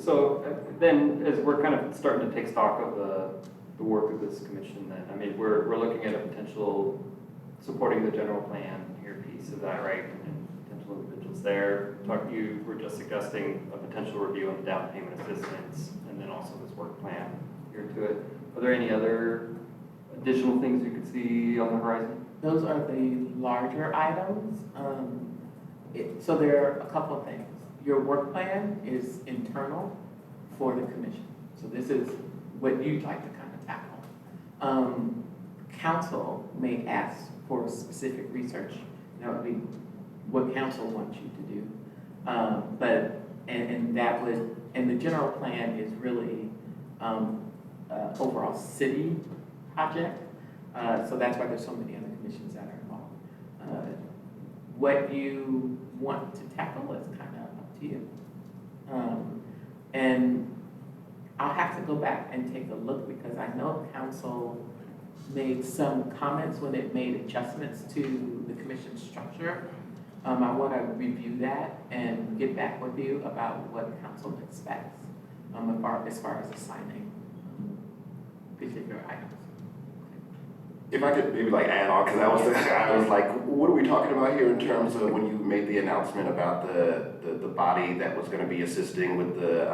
H: So then, as we're kind of starting to take stock of the work of this commission, then, I mean, we're looking at a potential supporting the general plan here piece of that, right? And potential individuals there. You were just suggesting a potential review on the down payment assistance, and then also this work plan here to it. Are there any other additional things you could see on the horizon?
C: Those are the larger items. So there are a couple of things. Your work plan is internal for the commission. So this is what you'd like to kind of tackle. Council may ask for specific research. That would be what council wants you to do. And the general plan is really overall city project. So that's why there's so many other commissions that are involved. What you want to tackle is kind of up to you. And I'll have to go back and take a look because I know council made some comments when it made adjustments to the commission structure. I want to review that and get back with you about what council expects as far as assigning particular items.
A: If I could maybe like add on, because I was like, what are we talking about here in terms of when you made the announcement about the body that was going to be assisting with the,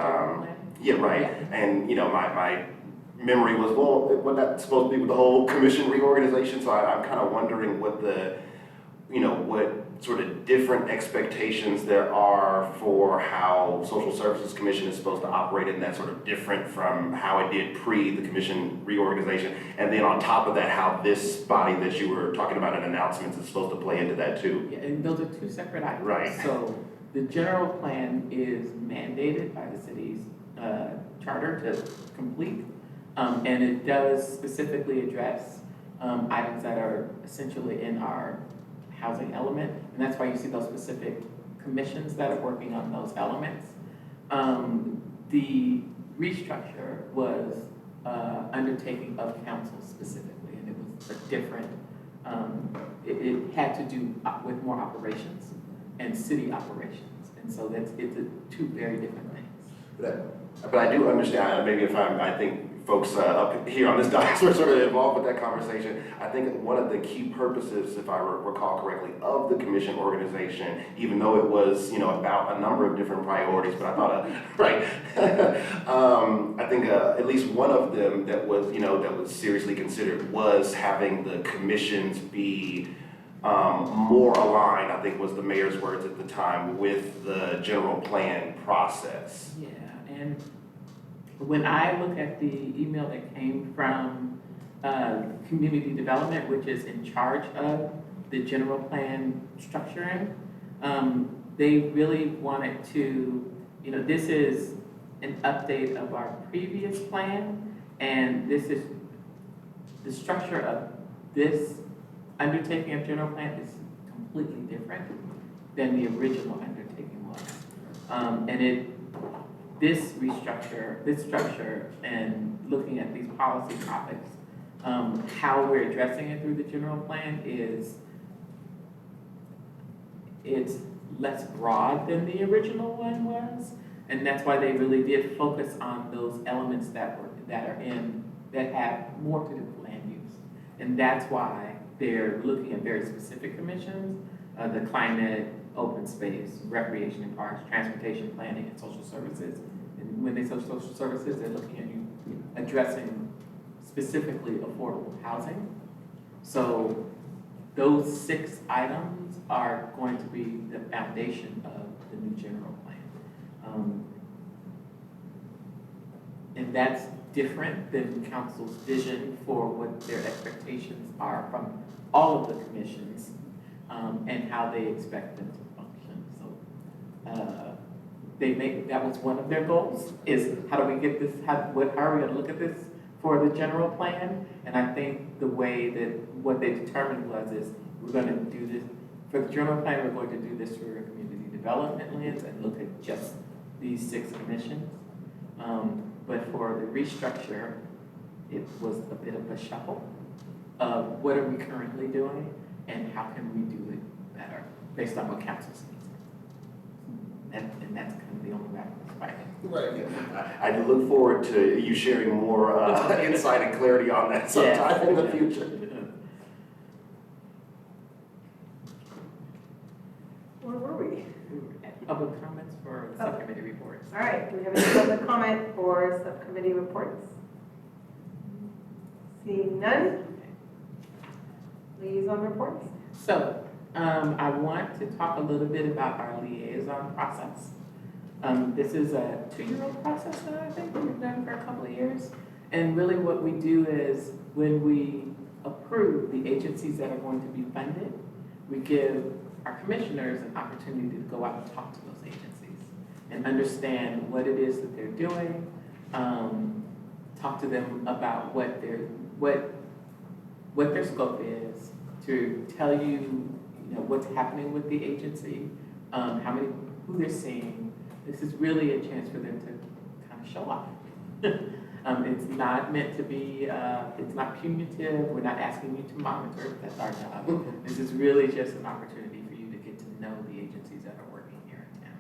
A: yeah, right. And, you know, my memory was, well, wasn't that supposed to be with the whole commission reorganization? So I'm kind of wondering what what sort of different expectations there are for how Social Services Commission is supposed to operate, and that's sort of different from how it did pre the commission reorganization. And then on top of that, how this body that you were talking about in announcements is supposed to play into that too.
C: Yeah, and those are two separate items.
A: Right.
C: So the general plan is mandated by the city's charter to complete. And it does specifically address items that are essentially in our housing element. And that's why you see those specific commissions that are working on those elements. The restructure was undertaking of council specifically, and it was a different, it had to do with more operations and city operations. And so it's two very different things.
A: But I do understand, maybe I think folks up here on this dais were sort of involved with that conversation. I think one of the key purposes, if I recall correctly, of the commission organization, even though it was, about a number of different priorities, but I thought, right, I think at least one of them that was seriously considered was having the commissions be more aligned, I think was the mayor's words at the time, with the general plan process.
C: Yeah, and when I look at the email that came from Community Development, which is in charge of the general plan structuring, they really wanted to, this is an update of our previous plan, and this is, the structure of this undertaking of general plan is completely different than the original undertaking was. This structure and looking at these policy topics, how we're addressing it through the general plan it's less broad than the original one was. And that's why they really did focus on those elements that have more to do with land use. And that's why they're looking at very specific commissions, the climate, open space, recreation and parks, transportation, planning, and social services. And when they say social services, they're looking at you addressing specifically affordable housing. So those 6 items are going to be the foundation of the new general plan. And that's different than council's vision for what their expectations are from all of the commissions, and how they expect them to function. So that was one of their goals, is how do we get this, how are we gonna look at this for the general plan? And I think the way that what they determined is we're gonna do this, for the general plan, we're going to do this through a community development lens and look at just these 6 commissions. But for the restructure, it was a bit of a shuffle of what are we currently doing and how can we do it better based on what council sees. And that's kind of the only way I can explain it.
A: I do look forward to you sharing more insight and clarity on that sometime in the future.
B: Where were we?
C: Public comments for subcommittee reports.
B: All right, do we have any public comment or subcommittee reports? Seeing none? Liaison reports?
C: So, I want to talk a little bit about our liaison process. This is a 2-year-old process that I think we've done for a couple of years. And really what we do is when we approve the agencies that are going to be funded, we give our commissioners an opportunity to go out and talk to those agencies and understand what it is that they're doing, talk to them about what their scope is, to tell you, what's happening with the agency, who they're seeing. This is really a chance for them to kind of show off. It's not meant to be, it's not punitive. We're not asking you to monitor. That's our job. This is really just an opportunity for you to get to know the agencies that are working here in town.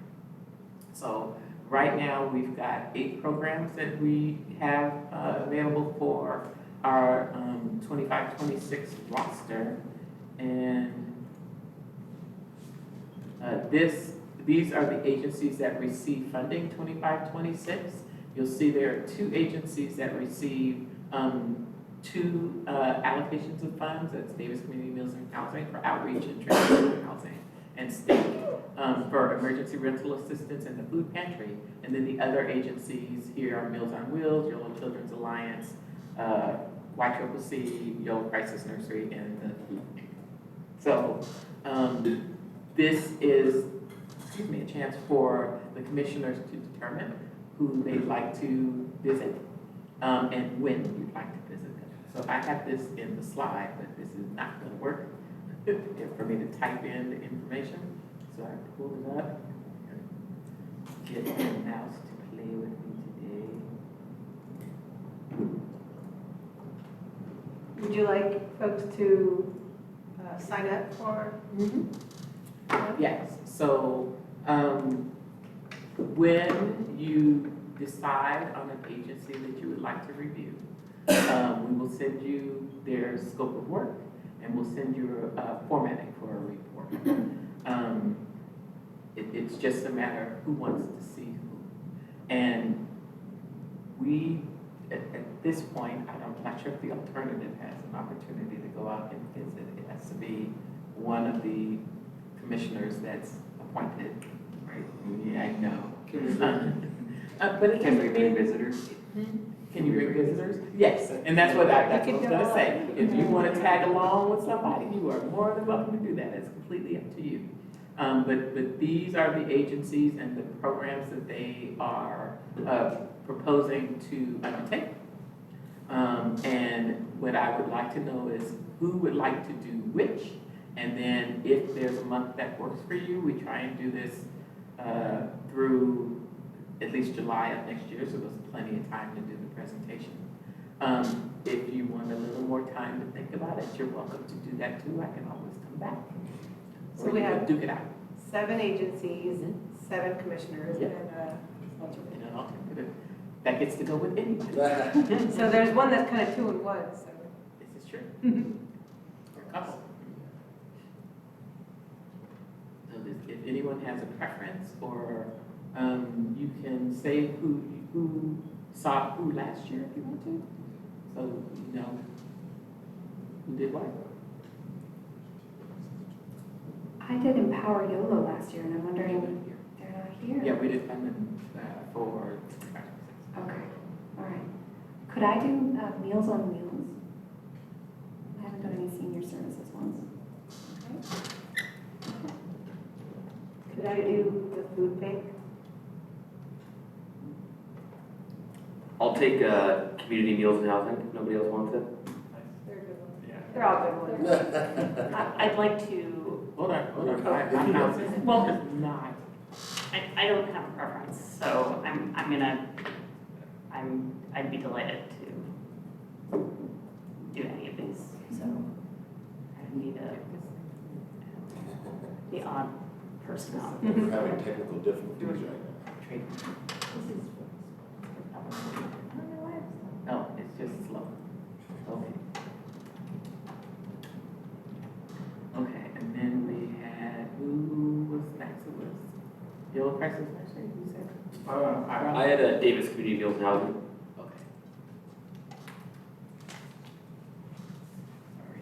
C: So right now we've got 8 programs that we have available for our 25-26 roster. And these are the agencies that receive funding 25-26. You'll see there are 2 agencies that receive 2 allocations of funds. That's Davis Community Meals and Housing for outreach and transitional housing, and state for emergency rental assistance and the food pantry. And then the other agencies here are Meals on Wheels, YOLO Children's Alliance, YCCC, YOLO Crisis Nursery, and the food pantry. So this is, a chance for the commissioners to determine who they'd like to visit, and when you'd like to visit them. So I have this in the slide, but this is not going to work for me to type in the information. So I pulled it up. Get the mouse to play with me today.
B: Would you like folks to sign up for?
C: Yes, so when you decide on an agency that you would like to review, we will send you their scope of work and we'll send you formatting for a report. It's just a matter of who wants to see who. And we, at this point, I'm not sure if the alternative has an opportunity to go out and visit. It has to be one of the commissioners that's appointed, right? Yeah, I know. But it
H: Can we
C: doesn't
H: bring
C: mean-
H: visitors?
C: Can you bring visitors? Yes, and that's what I was gonna say. If you wanna tag along with somebody, you are more than welcome to do that. It's completely up to you. But these are the agencies and the programs that they are proposing to undertake. And what I would like to know is who would like to do which. And then if there's a month that works for you, we try and do this through at least July of next year, so there's plenty of time to do the presentation. If you want a little more time to think about it, you're welcome to do that too. I can always come back.
B: So
C: Or
B: we
C: you can
B: have
C: duke it out.
B: 7 agencies,
C: Mhm.
B: 7 commissioners,
C: Yeah.
B: and
C: And an alternative that gets to go with anything.
B: so there's one that's kind of 2 in 1, so.
C: This is true. Or a couple. So if anyone has a preference, or you can say who saw who last year if you want to, so you know who did what.
D: I did Empower YOLO last year, and I'm wondering, they're not here.
C: Yeah, we did them for.
D: Okay, all right. Could I do Meals on Wheels? I haven't done any senior services ones.
B: Could I do the food bank?
E: I'll take community meals and housing, if nobody else wants it.
B: They're good ones.
G: Yeah.
B: They're all good ones.
I: I'd like to,
C: Hold on. My house is
I: Well-
C: not.
I: I don't have a preference, so I'd be delighted to do any of these, so I need the odd person out.
A: We're having technical difficulties right now.
C: Trade. No, it's just slow. Okay. Okay, and then we had, who was next? It was Yellow Crisis last year, you said?
E: I had a Davis Community Meals and Housing.
C: Okay. Sorry.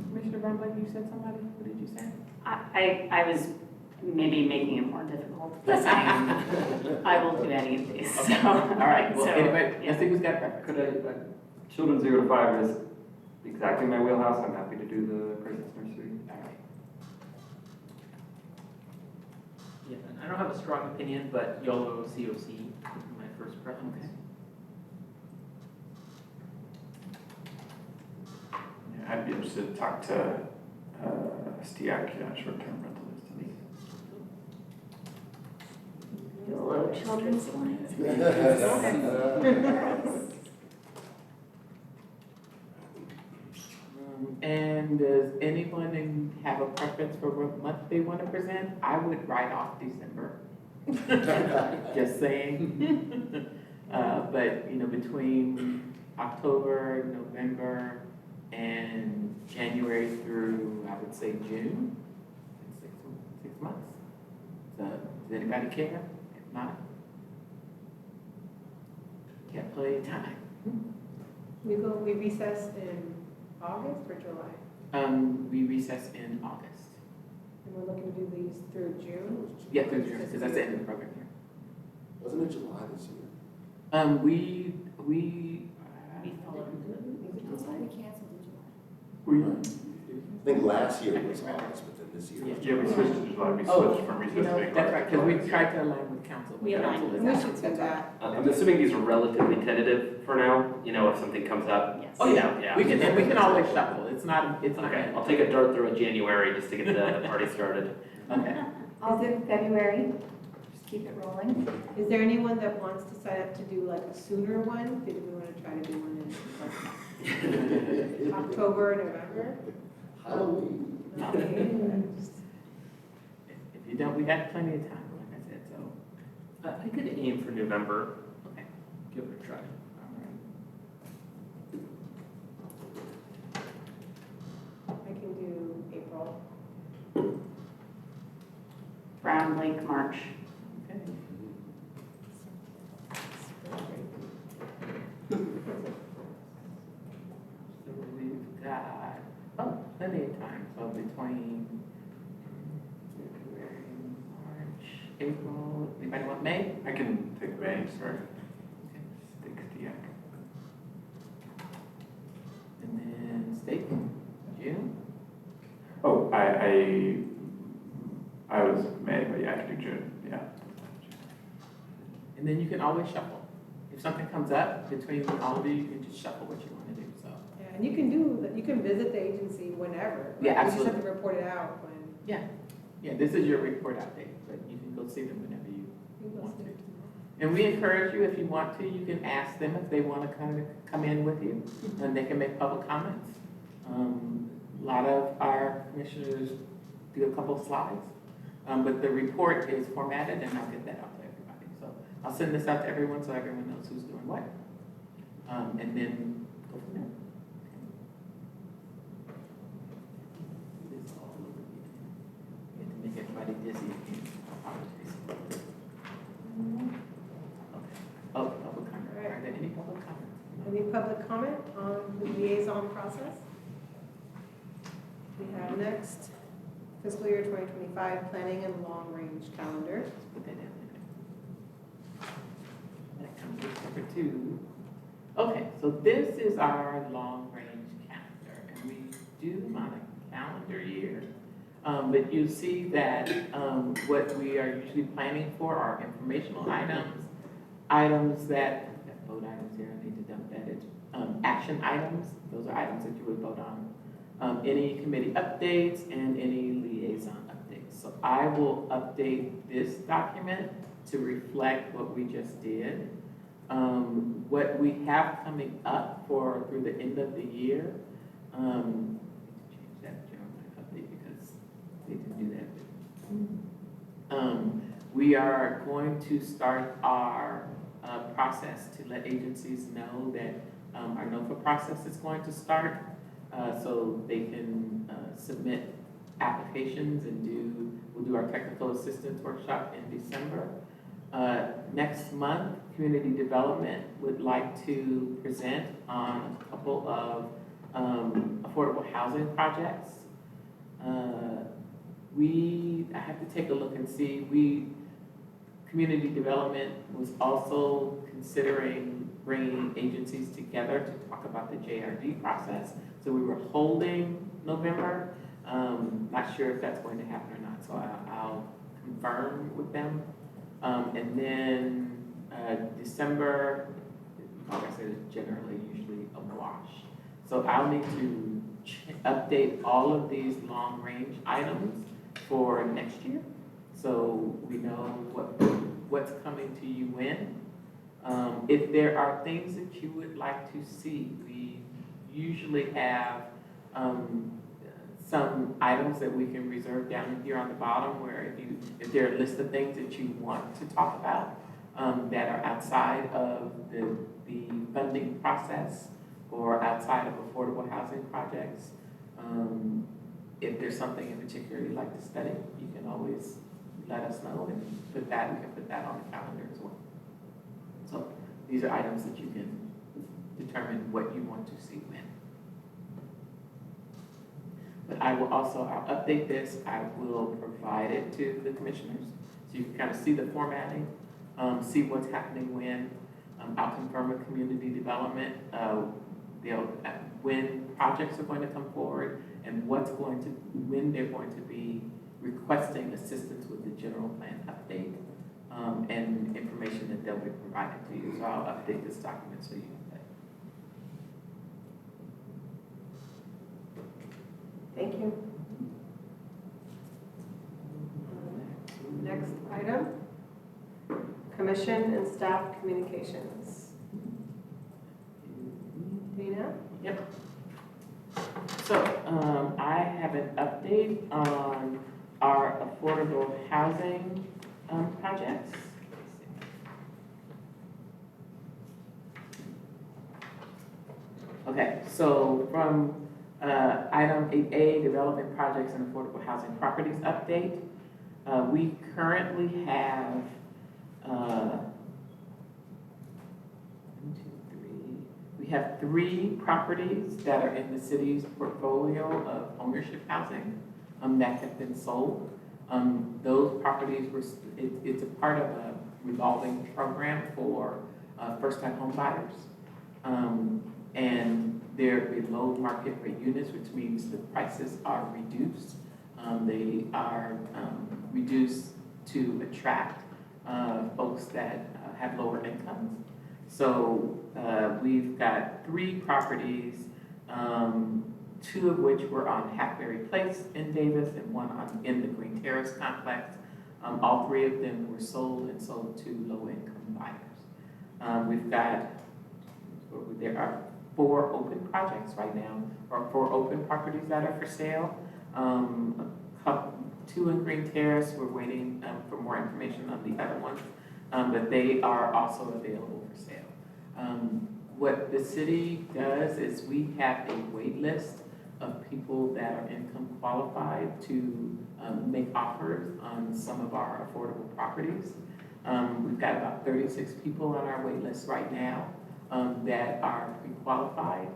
C: Commissioner Brumbley, you said somebody? What did you say?
I: I was maybe making it more difficult by saying I will do any of these, so.
C: Okay. All right, well,
I: So,
C: anybody,
I: yeah.
C: let's see who's got a preference.
H: Could children 0 to 5 is exactly my wheelhouse. I'm happy to do the crisis nursery.
C: All right.
J: Yeah, and I don't have a strong opinion, but YOLO COC would be my first preference.
C: Okay.
G: Yeah, I'd be interested to talk to STIAC, short-term rental assistance.
I: YOLO Children's Alliance.
C: And does anyone have a preference for what month they want to present? I would write off December. Just saying. But, between October, November, and January through, I would say, June, it's 6 months. So, does anybody care? If not, got plenty of time.
B: We recess in August or July?
C: We recess in August.
B: And we're looking to do these through June?
C: Yeah, because that's the end of the program here.
A: Wasn't it July this year?
C: We
I: We followed
D: We canceled in July.
A: I think last year was August, but then this year was
G: Yeah, we switched to July. We
C: Oh,
G: switched from recess to being
C: that's right, because we
G: part of
C: tried to align with council.
I: We aligned with
B: We
I: council.
B: should do that.
E: I'm assuming these are relatively tentative for now, if something comes up.
I: Yes.
C: Oh, yeah,
E: Yeah.
C: we can always shuffle, it's not.
E: Okay, I'll take a dart through in January just to get the party started.
C: Okay.
D: I'll do February, just keep it rolling.
B: Is there anyone that wants to sign up to do like a sooner one? Did we want to try to do one in like, October, November?
A: Halloween.
C: If you don't, we got plenty of time, like I said, so.
H: I could aim for November.
C: Okay.
H: Give it a try.
B: I can do April.
I: Brown Lake March.
C: Okay. So we've got, plenty of time, so between February, March, April, anybody want May?
G: I can take May, sorry.
C: Okay.
G: Stick STIAC.
C: And then state, June?
G: Oh, I was May, but yeah, I can do June, yeah.
C: And then you can always shuffle. If something comes up between all of you, you can just shuffle what you want to do, so.
B: Yeah, and you can visit the agency whenever.
C: Yeah,
B: Like, You just
C: absolutely.
B: have to report it out when.
C: Yeah, this is your report update, but you can go see them whenever you want to. And we encourage you, if you want to, you can ask them if they want to kind of come in with you, and they can make public comments. A lot of our commissioners do a couple of slides, but the report is formatted, and I'll get that out to everybody. So I'll send this out to everyone so everyone knows who's doing what, and then go from there. This all over again. We had to make everybody dizzy again. Apologies. Okay. Oh, public comment.
B: All right.
C: Are there any public comments?
B: Any public comment on the liaison process? We have next fiscal year 2025 planning and long-range calendar.
C: Let's put that in there. That comes with number 2. Okay, so this is our long-range calendar, and we do them on a calendar year. But you see that what we are usually planning for are informational items that vote items here, I need to dump that. Action items, those are items that you would vote on. Any committee updates and any liaison updates. So I will update this document to reflect what we just did. What we have coming up through the end of the year, change that general plan update because they didn't do that. We are going to start our process to let agencies know that our NOFA process is going to start, so they can submit applications and we'll do our technical assistance workshop in December. Next month, Community Development would like to present on a couple of affordable housing projects. I have to take a look and see, Community Development was also considering bringing agencies together to talk about the JRD process. So we were holding November. Not sure if that's going to happen or not, so I'll confirm with them. And then December, like I said, is generally usually a wash. So I'll need to update all of these long-range items for next year, so we know what's coming to you when. If there are things that you would like to see, we usually have some items that we can reserve down here on the bottom, where if there are a list of things that you want to talk about that are outside of the funding process or outside of affordable housing projects, if there's something in particular you'd like to study, you can always let us know and we can put that on the calendar as well. So these are items that you can determine what you want to see when. But I'll update this, I will provide it to the commissioners, so you can kind of see the formatting, see what's happening when. I'll confirm with Community Development, when projects are going to come forward and when they're going to be requesting assistance with the general plan update, and information that they'll be providing to you. So I'll update this document so you have that.
B: Thank you. Next item, commission and staff communications. Dina?
C: Yep. So I have an update on our affordable housing projects. Okay, so from item 8A, development projects and affordable housing properties update, we currently have we have 3 properties that are in the city's portfolio of ownership housing that have been sold. Those properties it's a part of a revolving program for first-time home buyers. And they're below market rate units, which means the prices are reduced. They are reduced to attract folks that have lower incomes. So we've got 3 properties 2 of which were on Hackberry Place in Davis and one in the Green Terrace complex. All 3 of them were sold and sold to low-income buyers. We've got, there are 4 open projects right now, or 4 open properties that are for sale. 2 in Green Terrace, we're waiting for more information on the other ones, but they are also available for sale. What the city does is we have a wait list of people that are income qualified to make offers on some of our affordable properties. We've got about 36 people on our wait list right now that are pre-qualified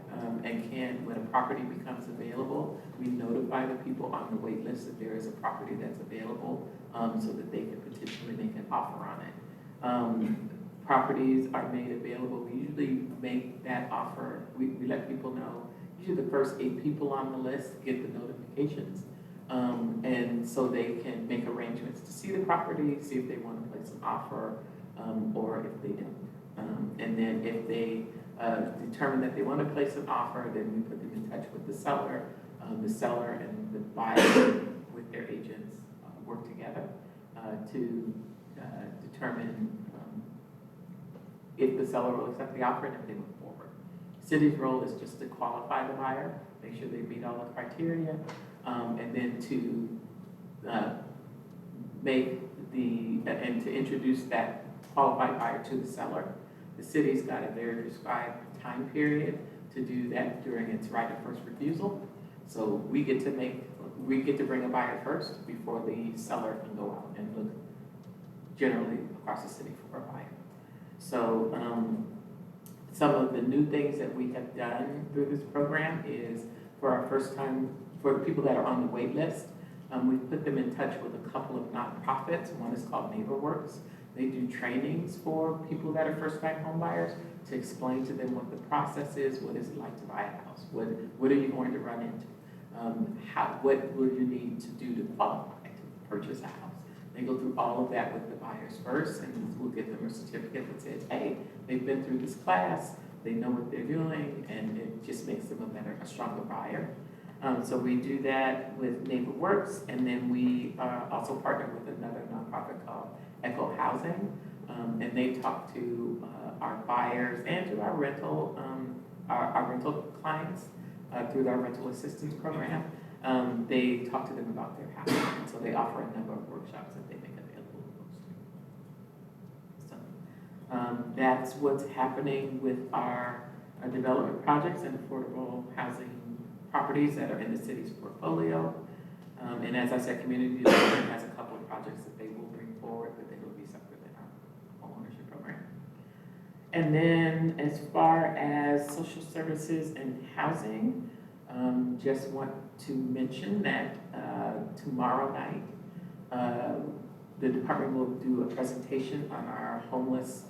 C: and can, when a property becomes available, we notify the people on the wait list that there is a property that's available so that they can potentially make an offer on it. Properties are made available. We usually make that offer, we let people know. Usually the first 8 people on the list get the notifications. And so they can make arrangements to see the property, see if they want to place an offer, or if they don't. And then if they determine that they want to place an offer, then we put them in touch with the seller. The seller and the buyer, with their agents, work together to determine if the seller will accept the offer and if they move forward. City's role is just to qualify the buyer, make sure they meet all the criteria, and then to and to introduce that qualified buyer to the seller. The city's got a very prescribed time period to do that during its right of first refusal. So we get to bring a buyer first before the seller can go out and look generally across the city for a buyer. So some of the new things that we have done through this program is for the people that are on the wait list, we've put them in touch with a couple of nonprofits. One is called NeighborWorks. They do trainings for people that are first-time home buyers to explain to them what the process is, what is it like to buy a house, what are you going to run into, what will you need to do to qualify to purchase a house. They go through all of that with the buyers first, and we'll give them a certificate that says, hey, they've been through this class, they know what they're doing, and it just makes them a stronger buyer. So we do that with NeighborWorks, and then we also partner with another nonprofit called Echo Housing, and they talk to our buyers and to our rental clients through our rental assistance program. They talk to them about their house, and so they offer a number of workshops that they make available to folks. So that's what's happening with our development projects and affordable housing properties that are in the city's portfolio. And as I said, community development has a couple of projects that they will bring forward, but they will be separate in our homeownership program. And then as far as social services and housing, just want to mention that tomorrow night, the department will do a presentation on our homeless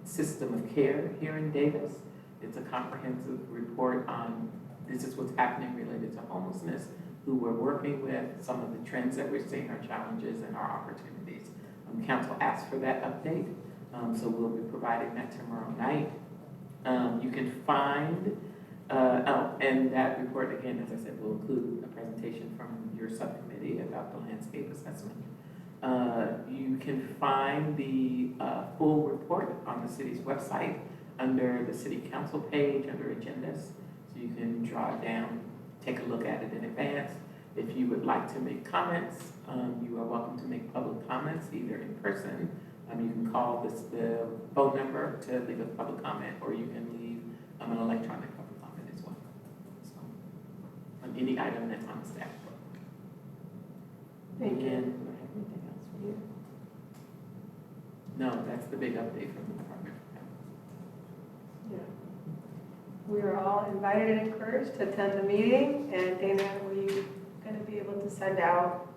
C: system of care here in Davis. It's a comprehensive report on this is what's happening related to homelessness, who we're working with, some of the trends that we're seeing, our challenges and our opportunities. Council asked for that update, so we'll be providing that tomorrow night. You can find, and that report, again, as I said, will include a presentation from your subcommittee about the landscape assessment. You can find the full report on the city's website under the city council page, under agendas. So you can draw it down, take a look at it in advance. If you would like to make comments, you are welcome to make public comments, either in person. You can call the phone number to leave a public comment, or you can leave an electronic public comment as well. So, on any item that's on the staff book.
B: Thank you.
C: And do I have anything else for you? No, that's the big update from the department.
B: Yeah. We are all invited and encouraged to attend the meeting, and Dana, were you going to be able to send out,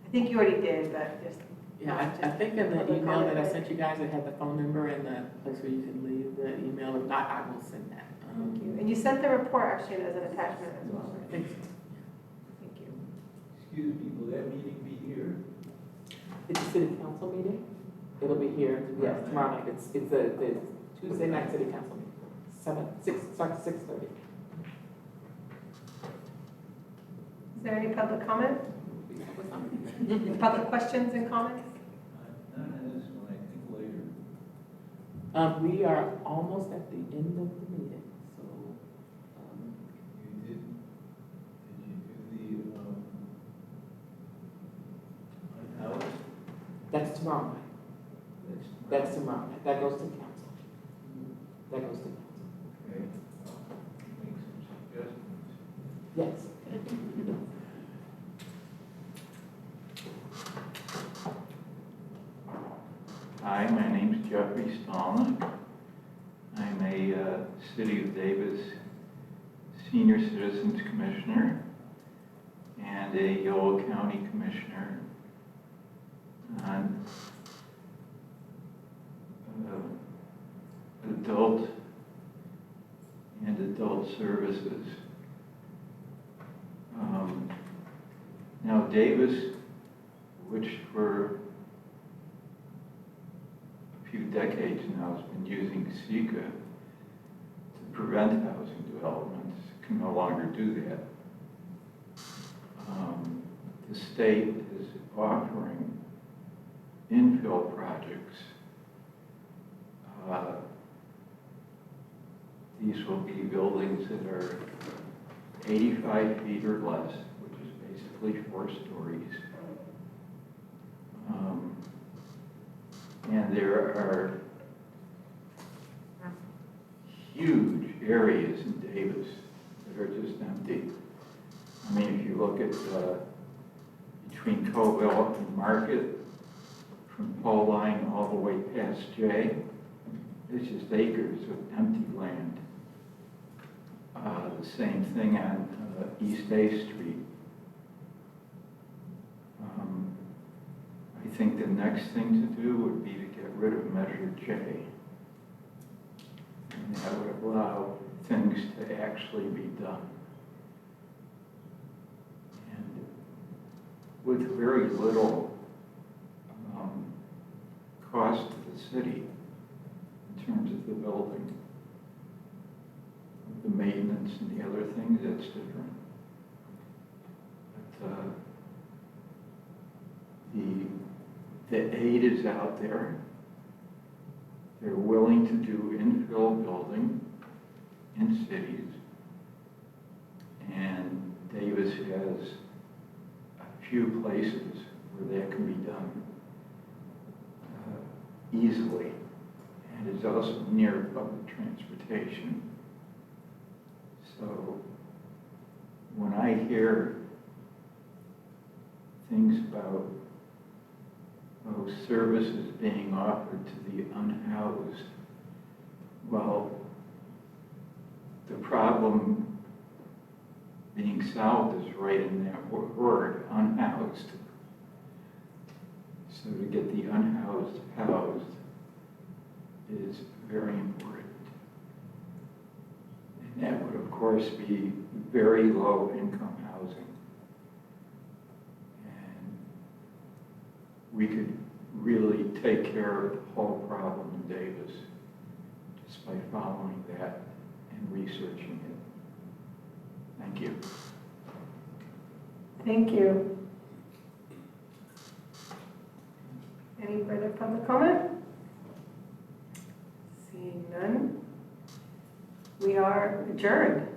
B: I think you already did, but just.
C: Yeah, I think in the email that I sent you guys, it had the phone number and the place where you can leave the email. If not, I will send that.
B: Thank you. And you sent the report actually as an attachment as well,
C: I
B: right?
C: think so.
B: Thank you.
K: Excuse me, will that meeting be here?
C: It's a city council meeting. It'll be here, yes, tomorrow night. It's the Tuesday night city council meeting. Starts at 6:30.
B: there any public comment? Public questions and comments?
K: None of this one, I think later.
C: We are almost at the end of the meeting, so,
K: Did you do the, house?
C: that's tomorrow night. That's tomorrow night. That goes to council. That goes to council.
K: Okay. Make some suggestions.
C: Yes.
K: Hi, my name's Jeffrey Stallman. I'm a City of Davis Senior Citizens Commissioner and a Yolo County Commissioner on adult and adult services. Now Davis, which for a few decades now has been using SECA to prevent housing developments, can no longer do that. The state is offering infill projects. These will be buildings that are 85 feet or less, which is basically 4 stories. And there are huge areas in Davis that are just empty. I mean, if you look at between Covell and Market, from Pole Line all the way past J, it's just acres of empty land. The same thing on East A Street. I think the next thing to do would be to get rid of Measure J. And that would allow things to actually be done. And with very little cost to the city in terms of the building. The maintenance and the other things, that's different. But the aid is out there. They're willing to do infill building in cities. And Davis has a few places where that can be done easily. And is also near public transportation. So when I hear things about services being offered to the unhoused, well, the problem being solved is right in that word, unhoused. So to get the unhoused housed is very important. And that would, of course, be very low income housing. And we could really take care of the whole problem in Davis just by following that and researching it. Thank you.
B: Thank you. Any further public comment? Seeing none, we are adjourned.